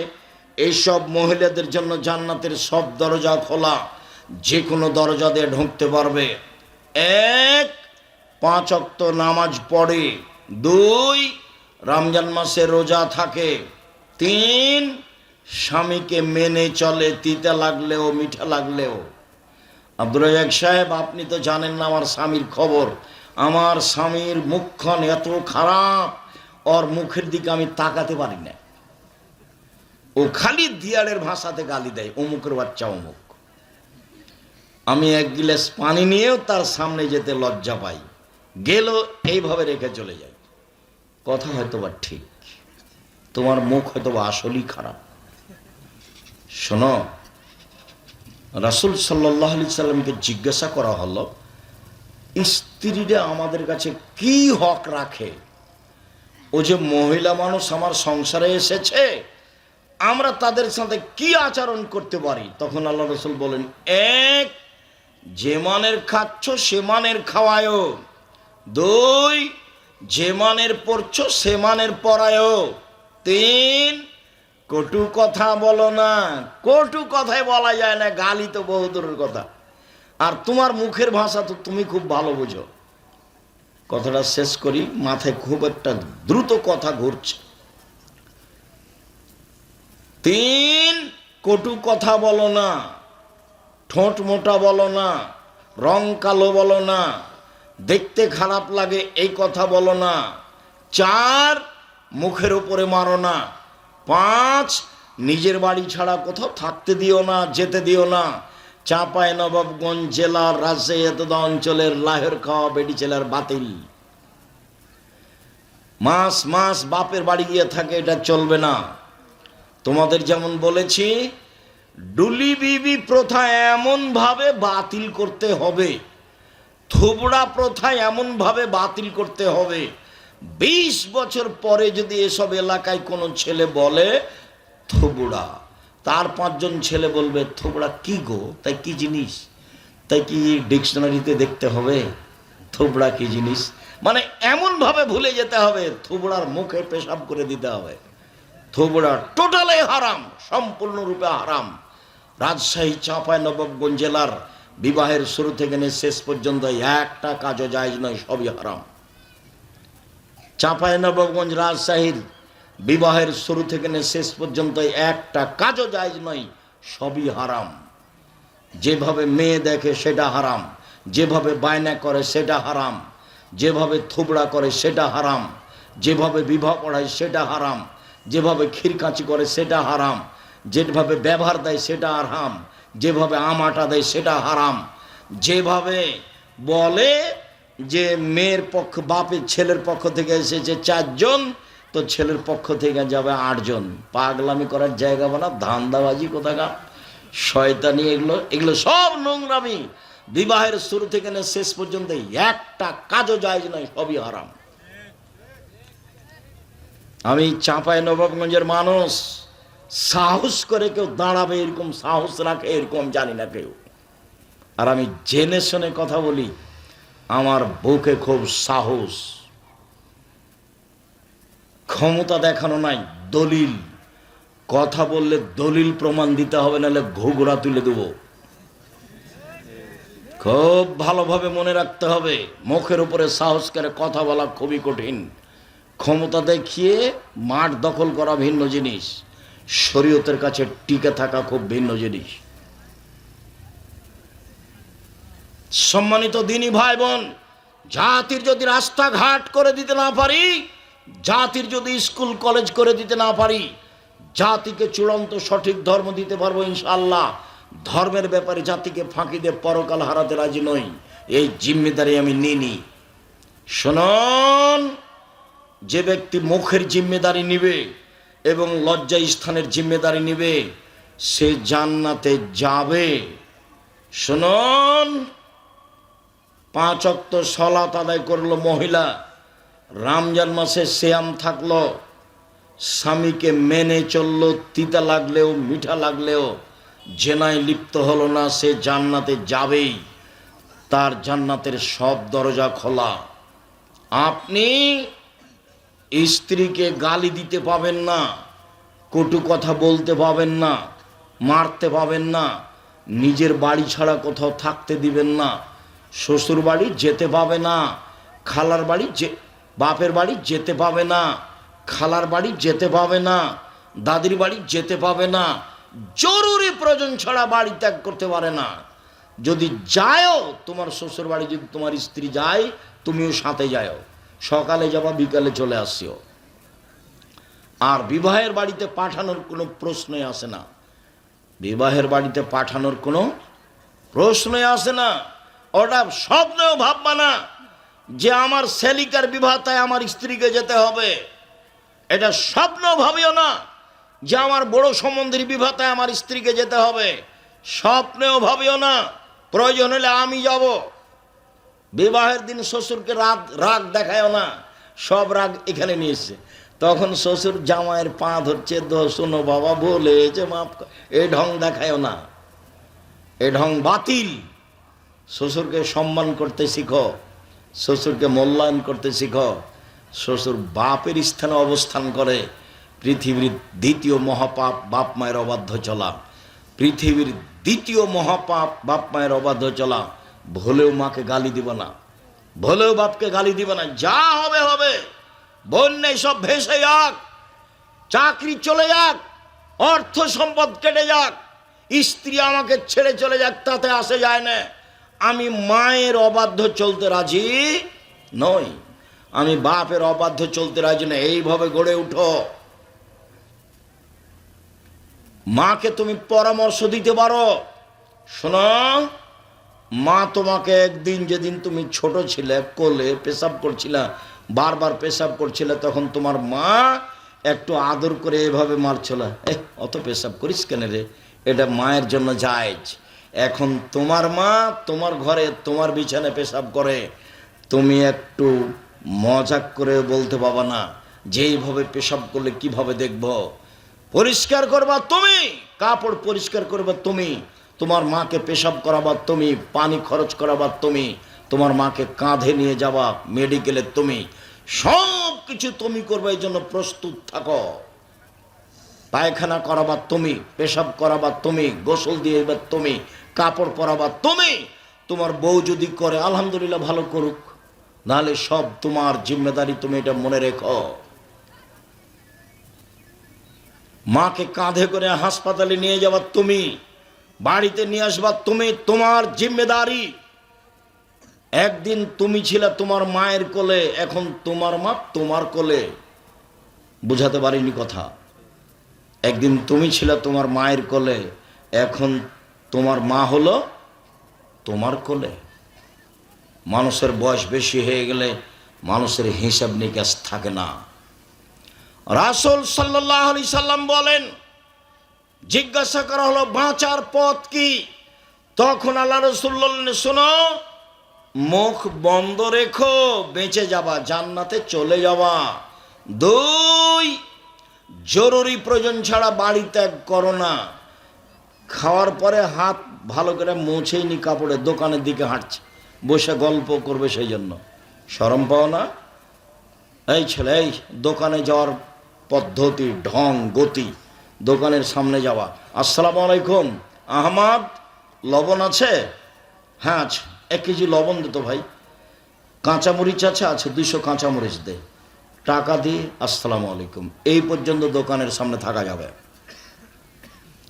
A: এইসব মহিলাদের জন্য জান্নাতের সব দরজা খোলা, যে কোনো দরজা দিয়ে ঢুকতে পারবে। 1 5 ওয়াক্ত নামাজ পড়ে। 2 রমজান মাসে রোজা থাকে। 3 স্বামীকে মেনে চলে, তিতা লাগলেও মিঠা লাগলেও। আব্দুর রাজ্জাক সাহেব, আপনি তো জানেন না আমার স্বামীর খবর। আমার স্বামীর মুখখান এত খারাপ, ওর মুখের দিকে আমি তাকাতে পারি না। ও খালি দিয়ারের ভাষাতে গালি দেয়, অমুকের বাচ্চা অমুক। আমি 1 গ্লাস পানি নিয়েও তার সামনে যেতে লজ্জা পাই। গেল এইভাবে রেখে চলে যায়। কথা হয়তো বা ঠিক, তোমার মুখ হয়তো বা আসলেই খারাপ। শোনো, রাসূল সাল্লাল্লাহু আলাইহি সাল্লামকে জিজ্ঞাসা করা হলো, স্ত্রীরা আমাদের কাছে কি হক রাখে? ও যে মহিলা মানুষ আমার সংসারে এসেছে, আমরা তাদের সাথে কি আচরণ করতে পারি? তখন আল্লাহ রাসূল বলেন, 1 যে মানের খাচ্ছ সে মানের খাওয়ায়ও। 2 যে মানের পড়ছ সে মানের পড়ায়ও। 3 কটু কথা বলো না। কটু কথাই বলা যায় না, গালি তো বহু দূরের কথা। আর তোমার মুখের ভাষা তো তুমি খুব ভালো বোঝো। কথাটা শেষ করি, মাথায় খুব একটা দ্রুত কথা ঘুরছে। 3 কটু কথা বলো না, ঠোঁট মোটা বলো না, রং কালো বলো না, দেখতে খারাপ লাগে এই কথা বলো না। 4 মুখের উপরে মারো না। 5 নিজের বাড়ি ছাড়া কোথাও থাকতে দিও না, যেতে দিও না। চাঁপাইনবাবগঞ্জ জেলার রাজশাহী এতদা অঞ্চলের লাহের খাওয়া বেটি ছেলের বাতিল। মাস মাস বাপের বাড়ি গিয়ে থাকে, এটা চলবে না। তোমাদের যেমন বলেছি, ডুলি বিবি প্রথা এমন ভাবে বাতিল করতে হবে, থুবড়া প্রথা এমন ভাবে বাতিল করতে হবে, 20 বছর পরে যদি এসব এলাকায় কোনো ছেলে বলে থুবড়া, তার 5 জন ছেলে বলবে থুবড়া কি গো, তাই কি জিনিস? তাই কি ডিকশনারিতে দেখতে হবে থুবড়া কি জিনিস? মানে এমন ভাবে ভুলে যেতে হবে, থুবড়ার মুখে পেশাব করে দিতে হবে। থুবড়া টোটালি হারাম, সম্পূর্ণরূপে হারাম। রাজশাহী চাঁপাইনবাবগঞ্জ জেলার বিবাহের শুরু থেকে নিয়ে শেষ পর্যন্ত একটা কাজও জায়েজ নয়, সবই হারাম। চাঁপাইনবাবগঞ্জ রাজশাহীর বিবাহের শুরু থেকে নিয়ে শেষ পর্যন্ত একটা কাজও জায়েজ নয়, সবই হারাম। যেভাবে মেয়ে দেখে সেটা হারাম, যেভাবে বায়না করে সেটা হারাম, যেভাবে থুবড়া করে সেটা হারাম, যেভাবে বিবাহ পড়ায় সেটা হারাম, যেভাবে ক্ষীরকাঁচি করে সেটা হারাম, যেভাবে ব্যবহার দেয় সেটা হারাম, যেভাবে আমাটা দেয় সেটা হারাম, যেভাবে বলে যে মেয়ের পক্ষ বাপের ছেলের পক্ষ থেকে এসেছে 4 জন, তো ছেলের পক্ষ থেকে যাবে 8 জন। পাগলামি করার জায়গা বলা, ধান্দাবাজি কোথাকার, শয়তানি, এগুলো সব নোংরামি। বিবাহের শুরু থেকে না শেষ পর্যন্ত একটা কাজও জায়েজ নয়, সবই হারাম। আমি চাঁপাইনবাবগঞ্জের মানুষ, সাহস করে কেউ দাঁড়াবে এরকম সাহস রাখে এরকম জানি না কেউ। আর আমি জেনে শুনে কথা বলি, আমার বুকে খুব সাহস। ক্ষমতা দেখানো নাই, দলিল। কথা বললে দলিল প্রমাণ দিতে হবে, নাহলে ঘুঘরা তুলে দেব। খুব ভালোভাবে মনে রাখতে হবে, মুখের উপরে সাহস করে কথা বলা খুবই কঠিন। ক্ষমতা দেখিয়ে মাঠ দখল করা ভিন্ন জিনিস, শরীয়তের কাছে টিকে থাকা খুব ভিন্ন জিনিস। সম্মানিত দিনী ভাই বোন, জাতির যদি রাস্তাঘাট করে দিতে না পারি, জাতির যদি স্কুল কলেজ করে দিতে না পারি, জাতিকে চূড়ান্ত সঠিক ধর্ম দিতে পারবো ইনশাআল্লাহ। ধর্মের ব্যাপারে জাতিকে ফাঁকি দিয়ে পরকাল হারাতে রাজি নই, এই জিম্মেদারি আমি নিইনি। শুনুন, যে ব্যক্তি মুখের জিম্মেদারি নিবে এবং লজ্জা স্থানের জিম্মেদারি নিবে, সে জান্নাতে যাবে। শুনুন, 5 ওয়াক্ত সালাত আদায় করলো মহিলা, রমজান মাসে সিয়াম থাকলো, স্বামীকে মেনে চললো, তিতা লাগলেও মিঠা লাগলেও, জেনায় লিপ্ত হলো না, সে জান্নাতে যাবেই, তার জান্নাতের সব দরজা খোলা। আপনি স্ত্রীকে গালি দিতে পাবেন না, কটু কথা বলতে পাবেন না, মারতে পাবেন না, নিজের বাড়ি ছাড়া কোথাও থাকতে দিবেন না, শ্বশুর বাড়ি যেতে পাবে না, খালার বাড়ি বাপের বাড়ি যেতে পাবে না, খালার বাড়ি যেতে পাবে না, দাদির বাড়ি যেতে পাবে না, জরুরি প্রয়োজন ছাড়া বাড়ি ত্যাগ করতে পারে না। যদি যাও তোমার শ্বশুর বাড়ি, যদি তোমার স্ত্রী যায় তুমিও সাথে যাও, সকালে যাবা বিকালে চলে আসিও। আর বিবাহের বাড়িতে পাঠানোর কোনো প্রশ্নই আসে না, বিবাহের বাড়িতে পাঠানোর কোনো প্রশ্নই আসে না। ওটা স্বপ্নেও ভাববা না যে আমার সেলিকার বিবাহতায় আমার স্ত্রীকে যেতে হবে, এটা স্বপ্নেও ভাবিও না যে আমার বড় সম্বন্ধীর বিবাহতায় আমার স্ত্রীকে যেতে হবে, স্বপ্নেও ভাবিও না। প্রয়োজন হলে আমি যাব। বিবাহের দিন শ্বশুরকে রাগ দেখায়ও না, সব রাগ এখানে নিয়েছে। তখন শ্বশুর জামাইয়ের পা ধরছে, শোনো বাবা বলেছে মাফ, এই ঢং দেখায়ও না, এই ঢং বাতিল। শ্বশুরকে সম্মান করতে শিখো, শ্বশুরকে মূল্যায়ন করতে শিখো। শ্বশুর বাপের স্থানে অবস্থান করে। পৃথিবীর দ্বিতীয় মহাপাপ বাপ মায়ের অবাধ্য চলা, পৃথিবীর দ্বিতীয় মহাপাপ বাপ মায়ের অবাধ্য চলা। ভুলেও মাকে গালি দিব না, ভুলেও বাপকে গালি দিব না। যা হবে হবে, বন্যায় সব ভেসে যাক, চাকরি চলে যাক, অর্থ সম্পদ কেটে যাক, স্ত্রী আমাকে ছেড়ে চলে যাক, তাতে আসে যায় না। আমি মায়ের অবাধ্য চলতে রাজি নই, আমি বাপের অবাধ্য চলতে রাজি না। এইভাবে গড়ে উঠো। মাকে তুমি পরামর্শ দিতে পারো, শোনো মা তোমাকে একদিন, যেদিন তুমি ছোট ছিলে, কোলে পেশাব করছিলে, বারবার পেশাব করছিলে, তখন তোমার মা একটু আদর করে এভাবে মারছিল, অত পেশাব করিস কেন রে, এটা মায়ের জন্য জায়েজ। এখন তোমার মা তোমার ঘরে তোমার বিছানায় পেশাব করে, তুমি একটু মজাক করে বলতে পাবা না যে এইভাবে পেশাব করলে কিভাবে দেখব? পরিষ্কার করবা তুমি, কাপড় পরিষ্কার করবা তুমি, তোমার মাকে পেশাব করাবা তুমি, পানি খরচ করাবা তুমি, তোমার মাকে কাঁধে নিয়ে যাবা মেডিকেলে তুমি, সব কিছু তুমি করবে। এই জন্য প্রস্তুত থাকো। পায়খানা করাবা তুমি, পেশাব করাবা তুমি, গোসল দিয়ে এবার তুমি, কাপড় পরাবা তুমি। তোমার বউ যদি করে আলহামদুলিল্লাহ, ভালো করুক, নাহলে সব তোমার জিম্মেদারি, তুমি এটা মনে রেখো। মাকে কাঁধে করে হাসপাতালে নিয়ে যাবা তুমি, বাড়িতে নিয়ে আসবা তুমি, তোমার জিম্মেদারি। একদিন তুমি ছিলে তোমার মায়ের কোলে, এখন তোমার মা তোমার কোলে। বুঝাতে পারিনি কথা? একদিন তুমি ছিলে তোমার মায়ের কোলে, এখন তোমার মা হলো তোমার কোলে। মানুষের বয়স বেশি হয়ে গেলে মানুষের হিসাব নিকাশ থাকে না। রাসূল সাল্লাল্লাহু আলাইহি সাল্লাম বলেন, জিজ্ঞাসা করা হলো বাঁচার পথ কি? তখন আল্লাহ রাসূল বললেন, শোনো, মুখ বন্ধ রেখো, বেঁচে যাবা, জান্নাতে চলে যাবা। 2, জরুরি প্রয়োজন ছাড়া বাড়ি ত্যাগ করো না। খাওয়ার পরে হাত ভালো করে মুছেইনি কাপড়ে দোকানের দিকে হাঁটছে, বসে গল্প করবে, সেই জন্য শরম পাও না? এই ছেলে, এই দোকানে যাওয়ার পদ্ধতি, ঢং, গতি, দোকানের সামনে যাওয়া, আসসালামু আলাইকুম, আহমদ লবণ আছে? হ্যাঁ আছে। 1 কেজি লবণ দিত ভাই। কাঁচামরিচ আছে? আছে, 200 কাঁচামরিচ দে। টাকা দিয়ে আসসালামু আলাইকুম। এই পর্যন্ত দোকানের সামনে থাকা যাবে,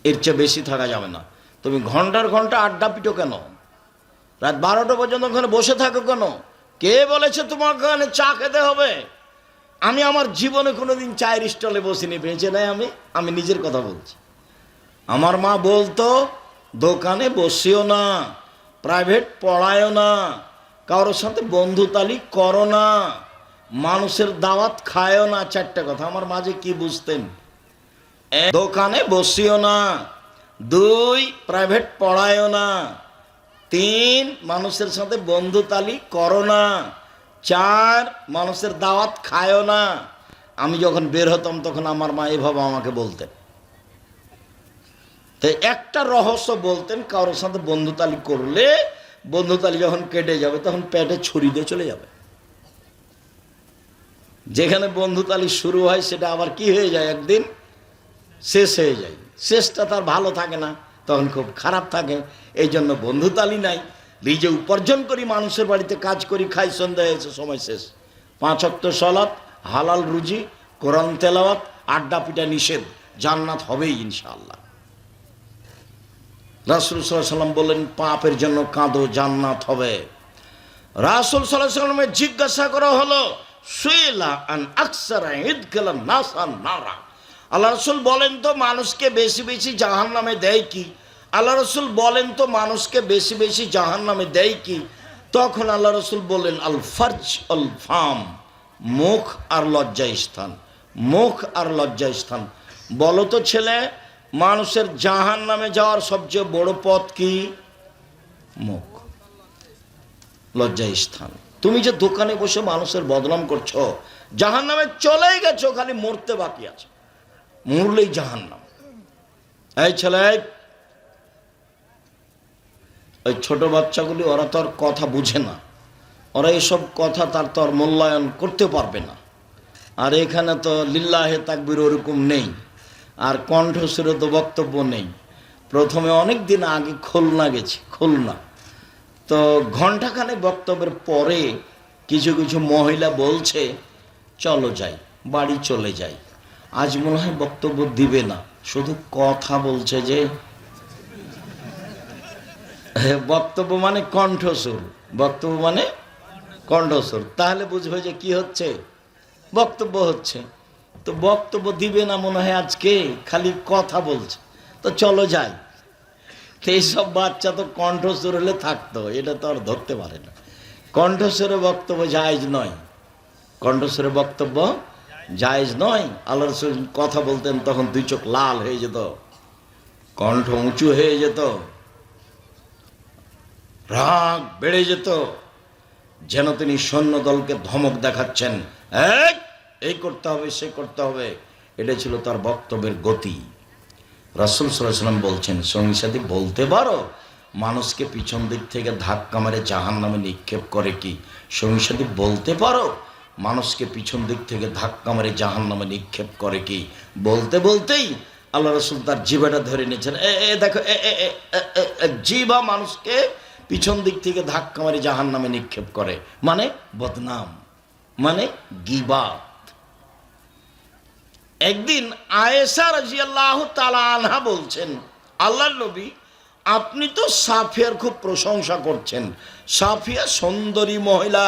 A: এর চেয়ে বেশি থাকা যাবে না। তুমি ঘন্টার ঘন্টা আড্ডা পিটো কেন? রাত 12টা পর্যন্ত ওখানে বসে থাকো কেন? কে বলেছে তোমাকে ওখানে চা খেতে হবে? আমি আমার জীবনে কোনোদিন চায়ের স্টলে বসিনি, বেঁচে নাই। আমি নিজের কথা বলছি। আমার মা বলতো, দোকানে বসিও না, প্রাইভেট পড়ায়ও না, কারোর সাথে বন্ধুতালি করো না, মানুষের দাওয়াত খায়ও না। 4টা কথা আমার মাঝে কি বুঝতেন? 1, দোকানে বসিও না, 2, প্রাইভেট পড়ায়ও না, 3, মানুষের সাথে বন্ধুতালি করো না, 4, মানুষের দাওয়াত খায়ও না। আমি যখন বের হতাম তখন আমার মা এভাবে আমাকে বলতেন। তো তো একটা রহস্য বলতেন, কারোর সাথে বন্ধুতালি করলে বন্ধুতালি যখন কেটে যাবে তখন পেটে ছুরি দিয়ে চলে যাবে। যেখানে বন্ধুতালি শুরু হয় সেটা আবার কি হয়ে যায়, একদিন শেষ হয়ে যায়। শেষটা তার ভালো থাকে না, তখন খুব খারাপ থাকে। এই জন্য বন্ধুতালি নাই। নিজে উপার্জন করি, মানুষের বাড়িতে কাজ করি, খাই, সন্ধ্যা হয়েছে, সময় শেষ। 5 ওয়াক্ত সালাত, হালাল রুজি, কোরআন তেলাওয়াত, আড্ডা পিটা নিষেধ, জান্নাত হবেই ইনশাআল্লাহ। রাসূল সাল্লাল্লাহু আলাইহি ওয়াসাল্লাম বললেন, পাপের জন্য কাঁদো, জান্নাত হবে। রাসূল সাল্লাল্লাহু আলাইহি ওয়াসাল্লামের জিজ্ঞাসা করা হলো, সুইলা আন আকসারা ইদখালান নাসান নারা, আল্লাহ রসুল বলেন তো মানুষকে বেশি বেশি জাহান্নামে দেয় কি? আল্লাহ রসুল বলেন তো মানুষকে বেশি বেশি জাহান্নামে দেয় কি? তখন আল্লাহ রসুল বললেন, আল ফারজ আল ফাম, মুখ আর লজ্জা স্থান, মুখ আর লজ্জা স্থান। বলো তো ছেলে, মানুষের জাহান্নামে যাওয়ার সবচেয়ে বড় পথ কি? মুখ, লজ্জা স্থান। তুমি যে দোকানে বসে মানুষের বদনাম করছো, জাহান্নামে চলেই গেছো, খালি মরতে বাকি আছে, মরলেই জাহান্নাম। এই ছেলে, ওই ছোট বাচ্চাগুলি, ওরা তো আর কথা বুঝে না, ওরা এসব কথা তার তো আর মূল্যায়ন করতে পারবে না। আর এখানে তো লিল্লাহে তাকবীর ওরকম নেই, আর কণ্ঠস্বরে তো বক্তব্য নেই। প্রথমে অনেক দিন আগে খুলনা গেছি, খুলনা তো ঘণ্টাখানে বক্তব্যের পরে কিছু কিছু মহিলা বলছে, চলো যাই, বাড়ি চলে যাই। আজ মনে হয় বক্তব্য দিবে না, শুধু কথা বলছে যে বক্তব্য মানে কণ্ঠস্বর, বক্তব্য মানে কণ্ঠস্বর। তাহলে বুঝবে যে কি হচ্ছে, বক্তব্য হচ্ছে। তো বক্তব্য দিবে না মনে হয় আজকে, খালি কথা বলছে, তো চলো যাই। তো এইসব বাচ্চা তো কণ্ঠস্বর হলে থাকতো, এটা তো আর ধরতে পারে না। কণ্ঠস্বরে বক্তব্য জায়েজ নয়, কণ্ঠস্বরে বক্তব্য জায়েজ নয়। আল্লাহ রাসূল কথা বলতেন তখন 2 চোখ লাল হয়ে যেত, কণ্ঠ উঁচু হয়ে যেত, রাগ বেড়ে যেত, যেন তিনি সৈন্যদলকে ধমক দেখাচ্ছেন, এই করতে হবে, সে করতে হবে। এটা ছিল তার বক্তব্যের গতি। রাসূল সাল্লাল্লাহু আলাইহি ওয়াসাল্লাম বলছেন, সঙ্গী সাথী বলতে পারো মানুষকে পিছন দিক থেকে ধাক্কা মেরে জাহান্নামে নিক্ষেপ করে কি? সঙ্গী সাথী বলতে পারো মানুষকে পিছন দিক থেকে ধাক্কা মেরে জাহান্নামে নিক্ষেপ করে কি? বলতে বলতেই আল্লাহ রাসূল তার জিহ্বাটা ধরে নিয়েছেন। দেখো, জিহ্বা মানুষকে পিছন দিক থেকে ধাক্কা মেরে জাহান্নামে নিক্ষেপ করে, মানে বদনাম, মানে গীবাত। একদিন আয়েশা রাদিয়াল্লাহু তাআলা আনহা বলছেন, আল্লাহর নবী, আপনি তো সাফিয়ার খুব প্রশংসা করছেন। সাফিয়া সুন্দরী মহিলা,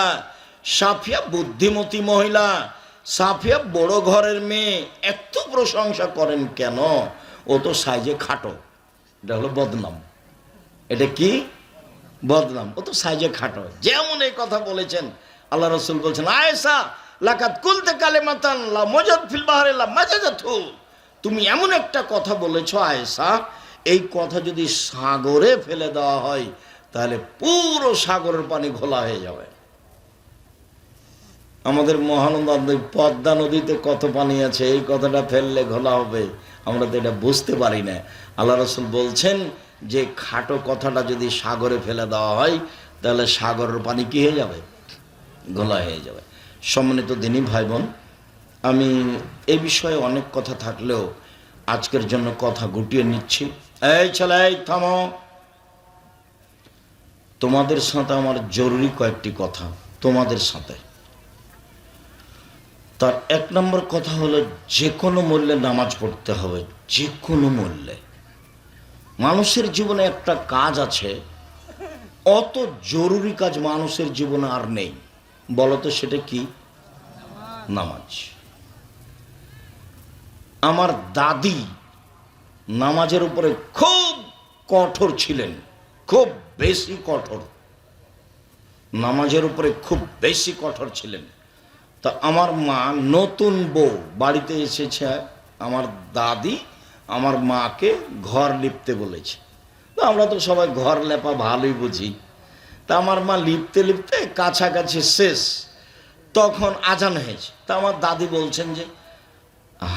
A: সাফিয়া বুদ্ধিমতী মহিলা, সাফিয়া বড় ঘরের মেয়ে, এত প্রশংসা করেন কেন? ও তো সাইজে খাটো। এটা হলো বদনাম। এটা কি? বদনাম। ও তো সাইজে খাটো। যেমন এই কথা বলেছেন, আল্লাহ রাসূল বলছেন, আয়েশা লাকাত কুলতে কালিমাতান লা মাজাদ ফিল বাহরি লা মাজাদাতহু, তুমি এমন একটা কথা বলেছো আয়েশা, এই কথা যদি সাগরে ফেলে দেওয়া হয় তাহলে পুরো সাগরের পানি ঘোলা হয়ে যাবে। আমাদের মহানন্দা পদ্মা নদীতে কত পানি আছে, এই কথাটা ফেললে ঘোলা হবে, আমরা তো এটা বুঝতে পারি না। আল্লাহ রাসূল বলছেন যে খাটো কথাটা যদি সাগরে ফেলে দেওয়া হয় তাহলে সাগরের পানি কি হয়ে যাবে? ঘোলা হয়ে যাবে। সম্মানিত দিনী ভাই বোন, আমি এই বিষয়ে অনেক কথা থাকলেও আজকের জন্য কথা গুটিয়ে নিচ্ছি। এই ছেলে, এই থামো, তোমাদের সাথে আমার জরুরি কয়েকটি কথা তোমাদের সাথে। তার 1 নম্বর কথা হলো, যে কোনো মূল্যে নামাজ পড়তে হবে, যে কোনো মূল্যে। মানুষের জীবনে একটা কাজ আছে, অত জরুরি কাজ মানুষের জীবনে আর নেই। বলতো সেটা কি? নামাজ। আমার দাদি নামাজের উপরে খুব কঠোর ছিলেন, খুব বেশি কঠোর, নামাজের উপরে খুব বেশি কঠোর ছিলেন। তা আমার মা, নতুন বউ বাড়িতে এসেছে, আমার দাদি আমার মাকে ঘর লিপতে বলেছে। তো আমরা তো সবাই ঘর লেপা ভালোই বুঝি। তা আমার মা লিপতে লিপতে কাছাকাছি শেষ, তখন আজান হয়েছে। তা আমার দাদি বলছেন যে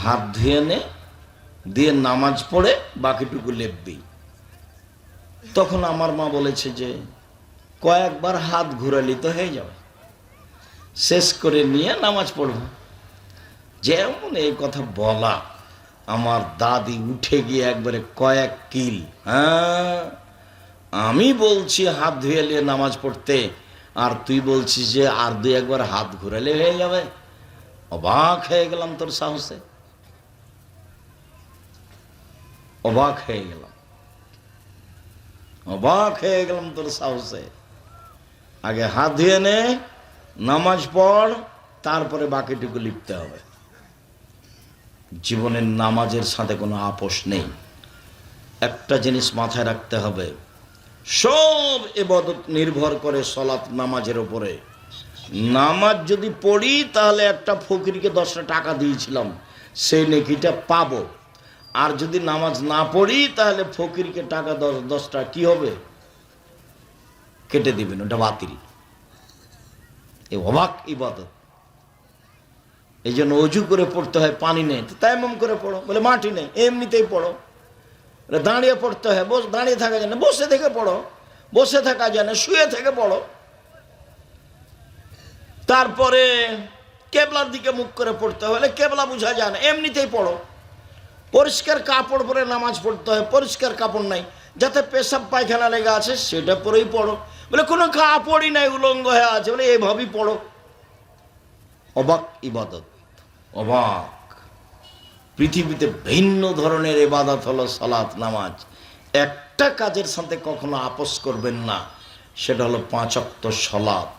A: হাত ধুয়ে নে, দিয়ে নামাজ পড়ে বাকিটুকু লেপবি। তখন আমার মা বলেছে যে কয়েকবার হাত ঘুরালি তো হয়ে যাবে, শেষ করে নিয়ে নামাজ পড়ব। যেমন এই কথা বলা, আমার দাদি উঠে গিয়ে একবারে কয়েক কিল, হ্যাঁ আমি বলছি হাত ধুয়ে নিয়ে নামাজ পড়তে, আর তুই বলছিস যে আর দুই একবার হাত ঘুরালে হয়ে যাবে। অবাক হয়ে গেলাম তোর সাহসে, অবাক হয়ে গেলাম, অবাক হয়ে গেলাম তোর সাহসে। আগে হাত ধুয়ে নে, নামাজ পড়, তারপরে বাকিটুকু লিখতে হবে। জীবনের নামাজের সাথে কোনো আপোষ নেই। একটা জিনিস মাথায় রাখতে হবে, সব ইবাদত নির্ভর করে সালাত নামাজের উপরে। নামাজ যদি পড়ি তাহলে একটা ফকিরকে 10টা টাকা দিয়েছিলাম, সেই নেকিটা পাবো। আর যদি নামাজ না পড়ি তাহলে ফকিরকে টাকা 10টা কি হবে, কেটে দিবেন, ওটা বাতিল। এই অবাক ইবাদত। এই জন্য অজু করে পড়তে হয়, পানি নেই তো তায়াম্মুম করে পড়ো, বলে মাটি নেই এমনিতেই পড়ো। দাঁড়িয়ে পড়তে হয়, দাঁড়িয়ে থাকা যায় না, বসে থেকে পড়ো, বসে থাকা যায় না, শুয়ে থেকে পড়ো। তারপরে কেবলার দিকে মুখ করে পড়তে হলে কেবলা বোঝা যায় না, এমনিতেই পড়ো। পরিষ্কার কাপড় পরে নামাজ পড়তে হয়, পরিষ্কার কাপড় নাই, যাতে পেশাব পায়খানা লেগে আছে সেটা পরেই পড়ো। বলে কোনো কাপড়ই নাই, উলঙ্গ হয়ে আছে, বলে এইভাবেই পড়ো। অবাক ইবাদত, অবাক। পৃথিবীতে ভিন্ন ধরনের ইবাদত হলো সালাত নামাজ। একটা কাজের সাথে কখনো আপোষ করবেন না, সেটা হলো 5 ওয়াক্ত সালাত।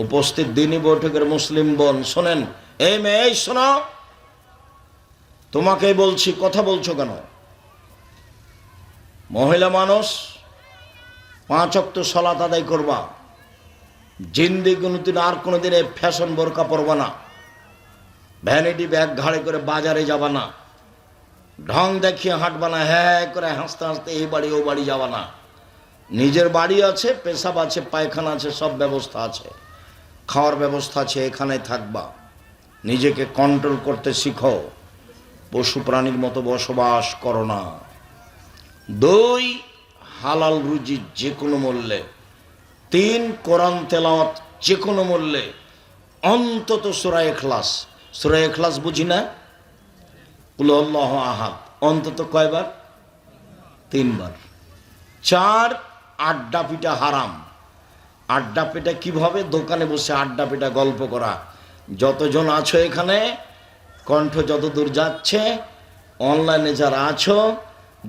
A: উপস্থিত দিনী বৈঠকের মুসলিম বোন শোনেন, এই মেয়ে এই শোনো, তোমাকেই বলছি, কথা বলছো কেন? মহিলা মানুষ 5 ওয়াক্ত সালাত আদায় করবা। জিন্দেগি আর কোনোদিন এই ফ্যাশন বোরকা পরবা না, ভ্যানিটি ব্যাগ ঘাড়ে করে বাজারে যাবা না, ঢং দেখিয়ে হাঁটবা না, হ্যাঁ করে হাসতে হাসতে এই বাড়ি ও বাড়ি যাবা না। নিজের বাড়ি আছে, পেশাব আছে, পায়খানা আছে, সব ব্যবস্থা আছে, খাওয়ার ব্যবস্থা আছে, এখানে থাকবা। নিজেকে কন্ট্রোল করতে শিখো, পশু প্রাণীর মতো বসবাস করো না। 2 হালাল রুজি যে কোনো মূল্যে। 3 কোরআন তেলাওয়াত যে কোনো মূল্যে, অন্তত সূরা ইখলাস। সূরা ইখলাস বুঝি না, কুল আল্লাহু আহাদ, অন্তত কয়বার? 3 বার। 4 আড্ডা পিটা হারাম। আড্ডা পিটা কিভাবে? দোকানে বসে আড্ডা পিটা গল্প করা। যতজন আছো এখানে, কণ্ঠ যত দূর যাচ্ছে, অনলাইনে যারা আছো,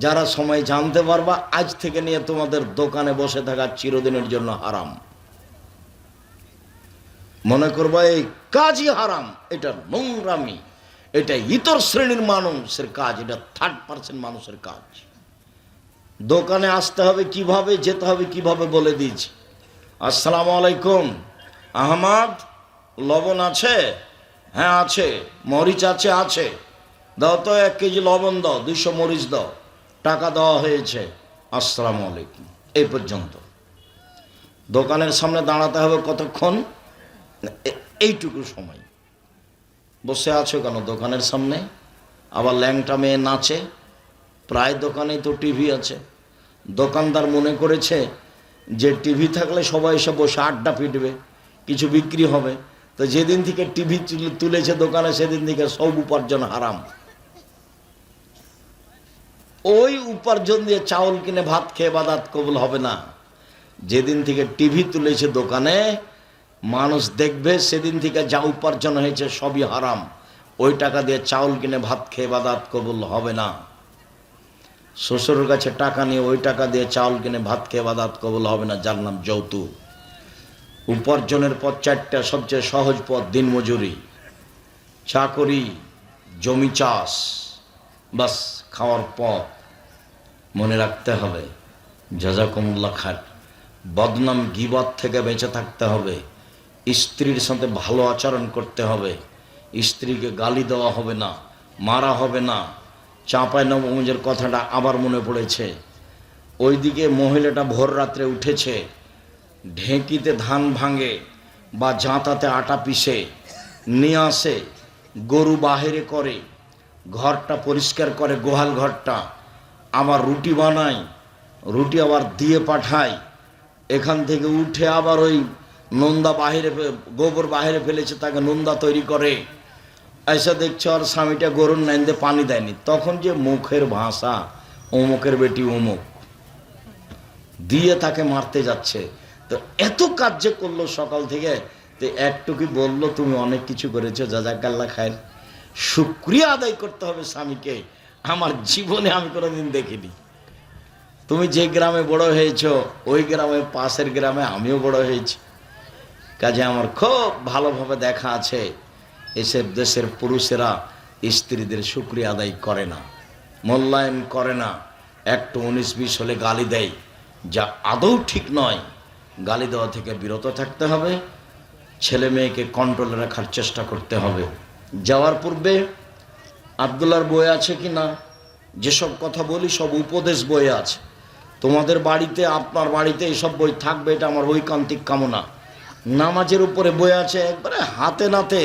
A: যারা সময় জানতে পারবা, আজ থেকে নিয়ে তোমাদের দোকানে বসে থাকা চিরদিনের জন্য হারাম। মনে করবা এই কাজই হারাম, এটা নোংরামি, এটা ইতর শ্রেণীর মানুষের কাজ, এটা 3rd মানুষের কাজ। দোকানে আসতে হবে কিভাবে, যেতে হবে কিভাবে বলে দিয়েছি। আসসালামু আলাইকুম, আহমদ লবণ আছে? হ্যাঁ আছে। মরিচ আছে? আছে। দাও তো 1 কেজি লবণ দাও, 200 মরিচ দাও। টাকা দেওয়া হয়েছে, আসসালামু আলাইকুম, এই পর্যন্ত। দোকানের সামনে দাঁড়াতে হবে কতক্ষণ? এইটুকু সময়। বসে আছো কেন দোকানের সামনে? আবার ল্যাংটা মেয়ে নাচে, প্রায় দোকানেই তো টিভি আছে। দোকানদার মনে করেছে যে টিভি থাকলে সবাই এসে বসে আড্ডা পিটবে, কিছু বিক্রি হবে। তো যেদিন থেকে টিভি তুলেছে দোকানে, সেদিন থেকে সব উপার্জন হারাম। ওই উপার্জন দিয়ে চাউল কিনে ভাত খেয়ে ইবাদত কবুল হবে না। যেদিন থেকে টিভি তুলেছে দোকানে, মানুষ দেখবে, সেদিন থেকে যা উপার্জন হয়েছে সবই হারাম। ওই টাকা দিয়ে চাউল কিনে ভাত খেয়ে ইবাদত কবুল হবে না। শ্বশুরের কাছে টাকা নিয়ে ওই টাকা দিয়ে চাউল কিনে ভাত খেয়ে ইবাদত কবুল হবে না, যার নাম যৌতুক। উপার্জনের পথ 4টা, সবচেয়ে সহজ পথ দিনমজুরি, চাকরি, জমি চাষ, বাস খাওয়ার পথ। মনে রাখতে হবে, জাযাকুমুল্লাহ খায়র। বদনাম গীবত থেকে বেঁচে থাকতে হবে। স্ত্রীর সাথে ভালো আচরণ করতে হবে, স্ত্রীকে গালি দেওয়া হবে না, মারা হবে না। চাঁপাইনবাবগঞ্জের কথাটা আবার মনে পড়েছে। ওইদিকে মহিলাটা ভোর রাত্রে উঠেছে, ঢেঁকিতে ধান ভাঙে বা জাঁতাতে আটা পিষে নিয়ে আসে, গরু বাহিরে করে, ঘরটা পরিষ্কার করে, গোহাল ঘরটা, আবার রুটি বানায়, রুটি আবার দিয়ে পাঠায়, এখান থেকে উঠে আবার ওই নোন্দা বাহিরে, গোবর বাহিরে ফেলেছে তাকে নোন্দা তৈরি করে, এসে দেখছে আর স্বামীটা গরুর নাইন্দে পানি দেয়নি, তখন যে মুখের ভাষা, অমুকের বেটি অমুক দিয়ে তাকে মারতে যাচ্ছে। তো এত কাজ যে করলো সকাল থেকে, তো একটু কি বললো তুমি অনেক কিছু করেছো, জাযাকাল্লাহ খায়ের, শুকরিয়া আদায় করতে হবে স্বামীকে। আমার জীবনে আমি কোনোদিন দেখিনি। তুমি যে গ্রামে বড় হয়েছো ওই গ্রামে, পাশের গ্রামে আমিও বড় হয়েছি, কাজে আমার খুব ভালোভাবে দেখা আছে এসব দেশের পুরুষেরা স্ত্রীদের শুকরিয়া আদায় করে না, মূল্যায়ন করে না, একটু 19-20 হলে গালি দেয়, যা আদৌ ঠিক নয়। গালি দেওয়া থেকে বিরত থাকতে হবে, ছেলে মেয়েকে কন্ট্রোলে রাখার চেষ্টা করতে হবে। যাওয়ার পূর্বে আব্দুল্লাহর বই আছে কি না, যেসব কথা বলি সব উপদেশ বই আছে, তোমাদের বাড়িতে, আপনার বাড়িতে এসব বই থাকবে, এটা আমার ঐকান্তিক কামনা। নামাজের উপরে বই আছে, একবারে হাতে নাতে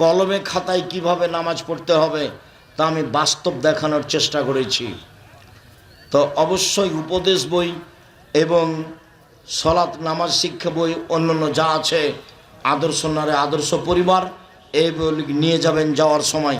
A: কলমে খাতায় কিভাবে নামাজ পড়তে হবে তা আমি বাস্তব দেখানোর চেষ্টা করেছি। তো অবশ্যই উপদেশ বই এবং সলাৎ নামাজ শিক্ষা বই, অন্যান্য যা আছে, আদর্শ নারী আদর্শ পরিবার, এই বই নিয়ে যাবেন যাওয়ার সময়।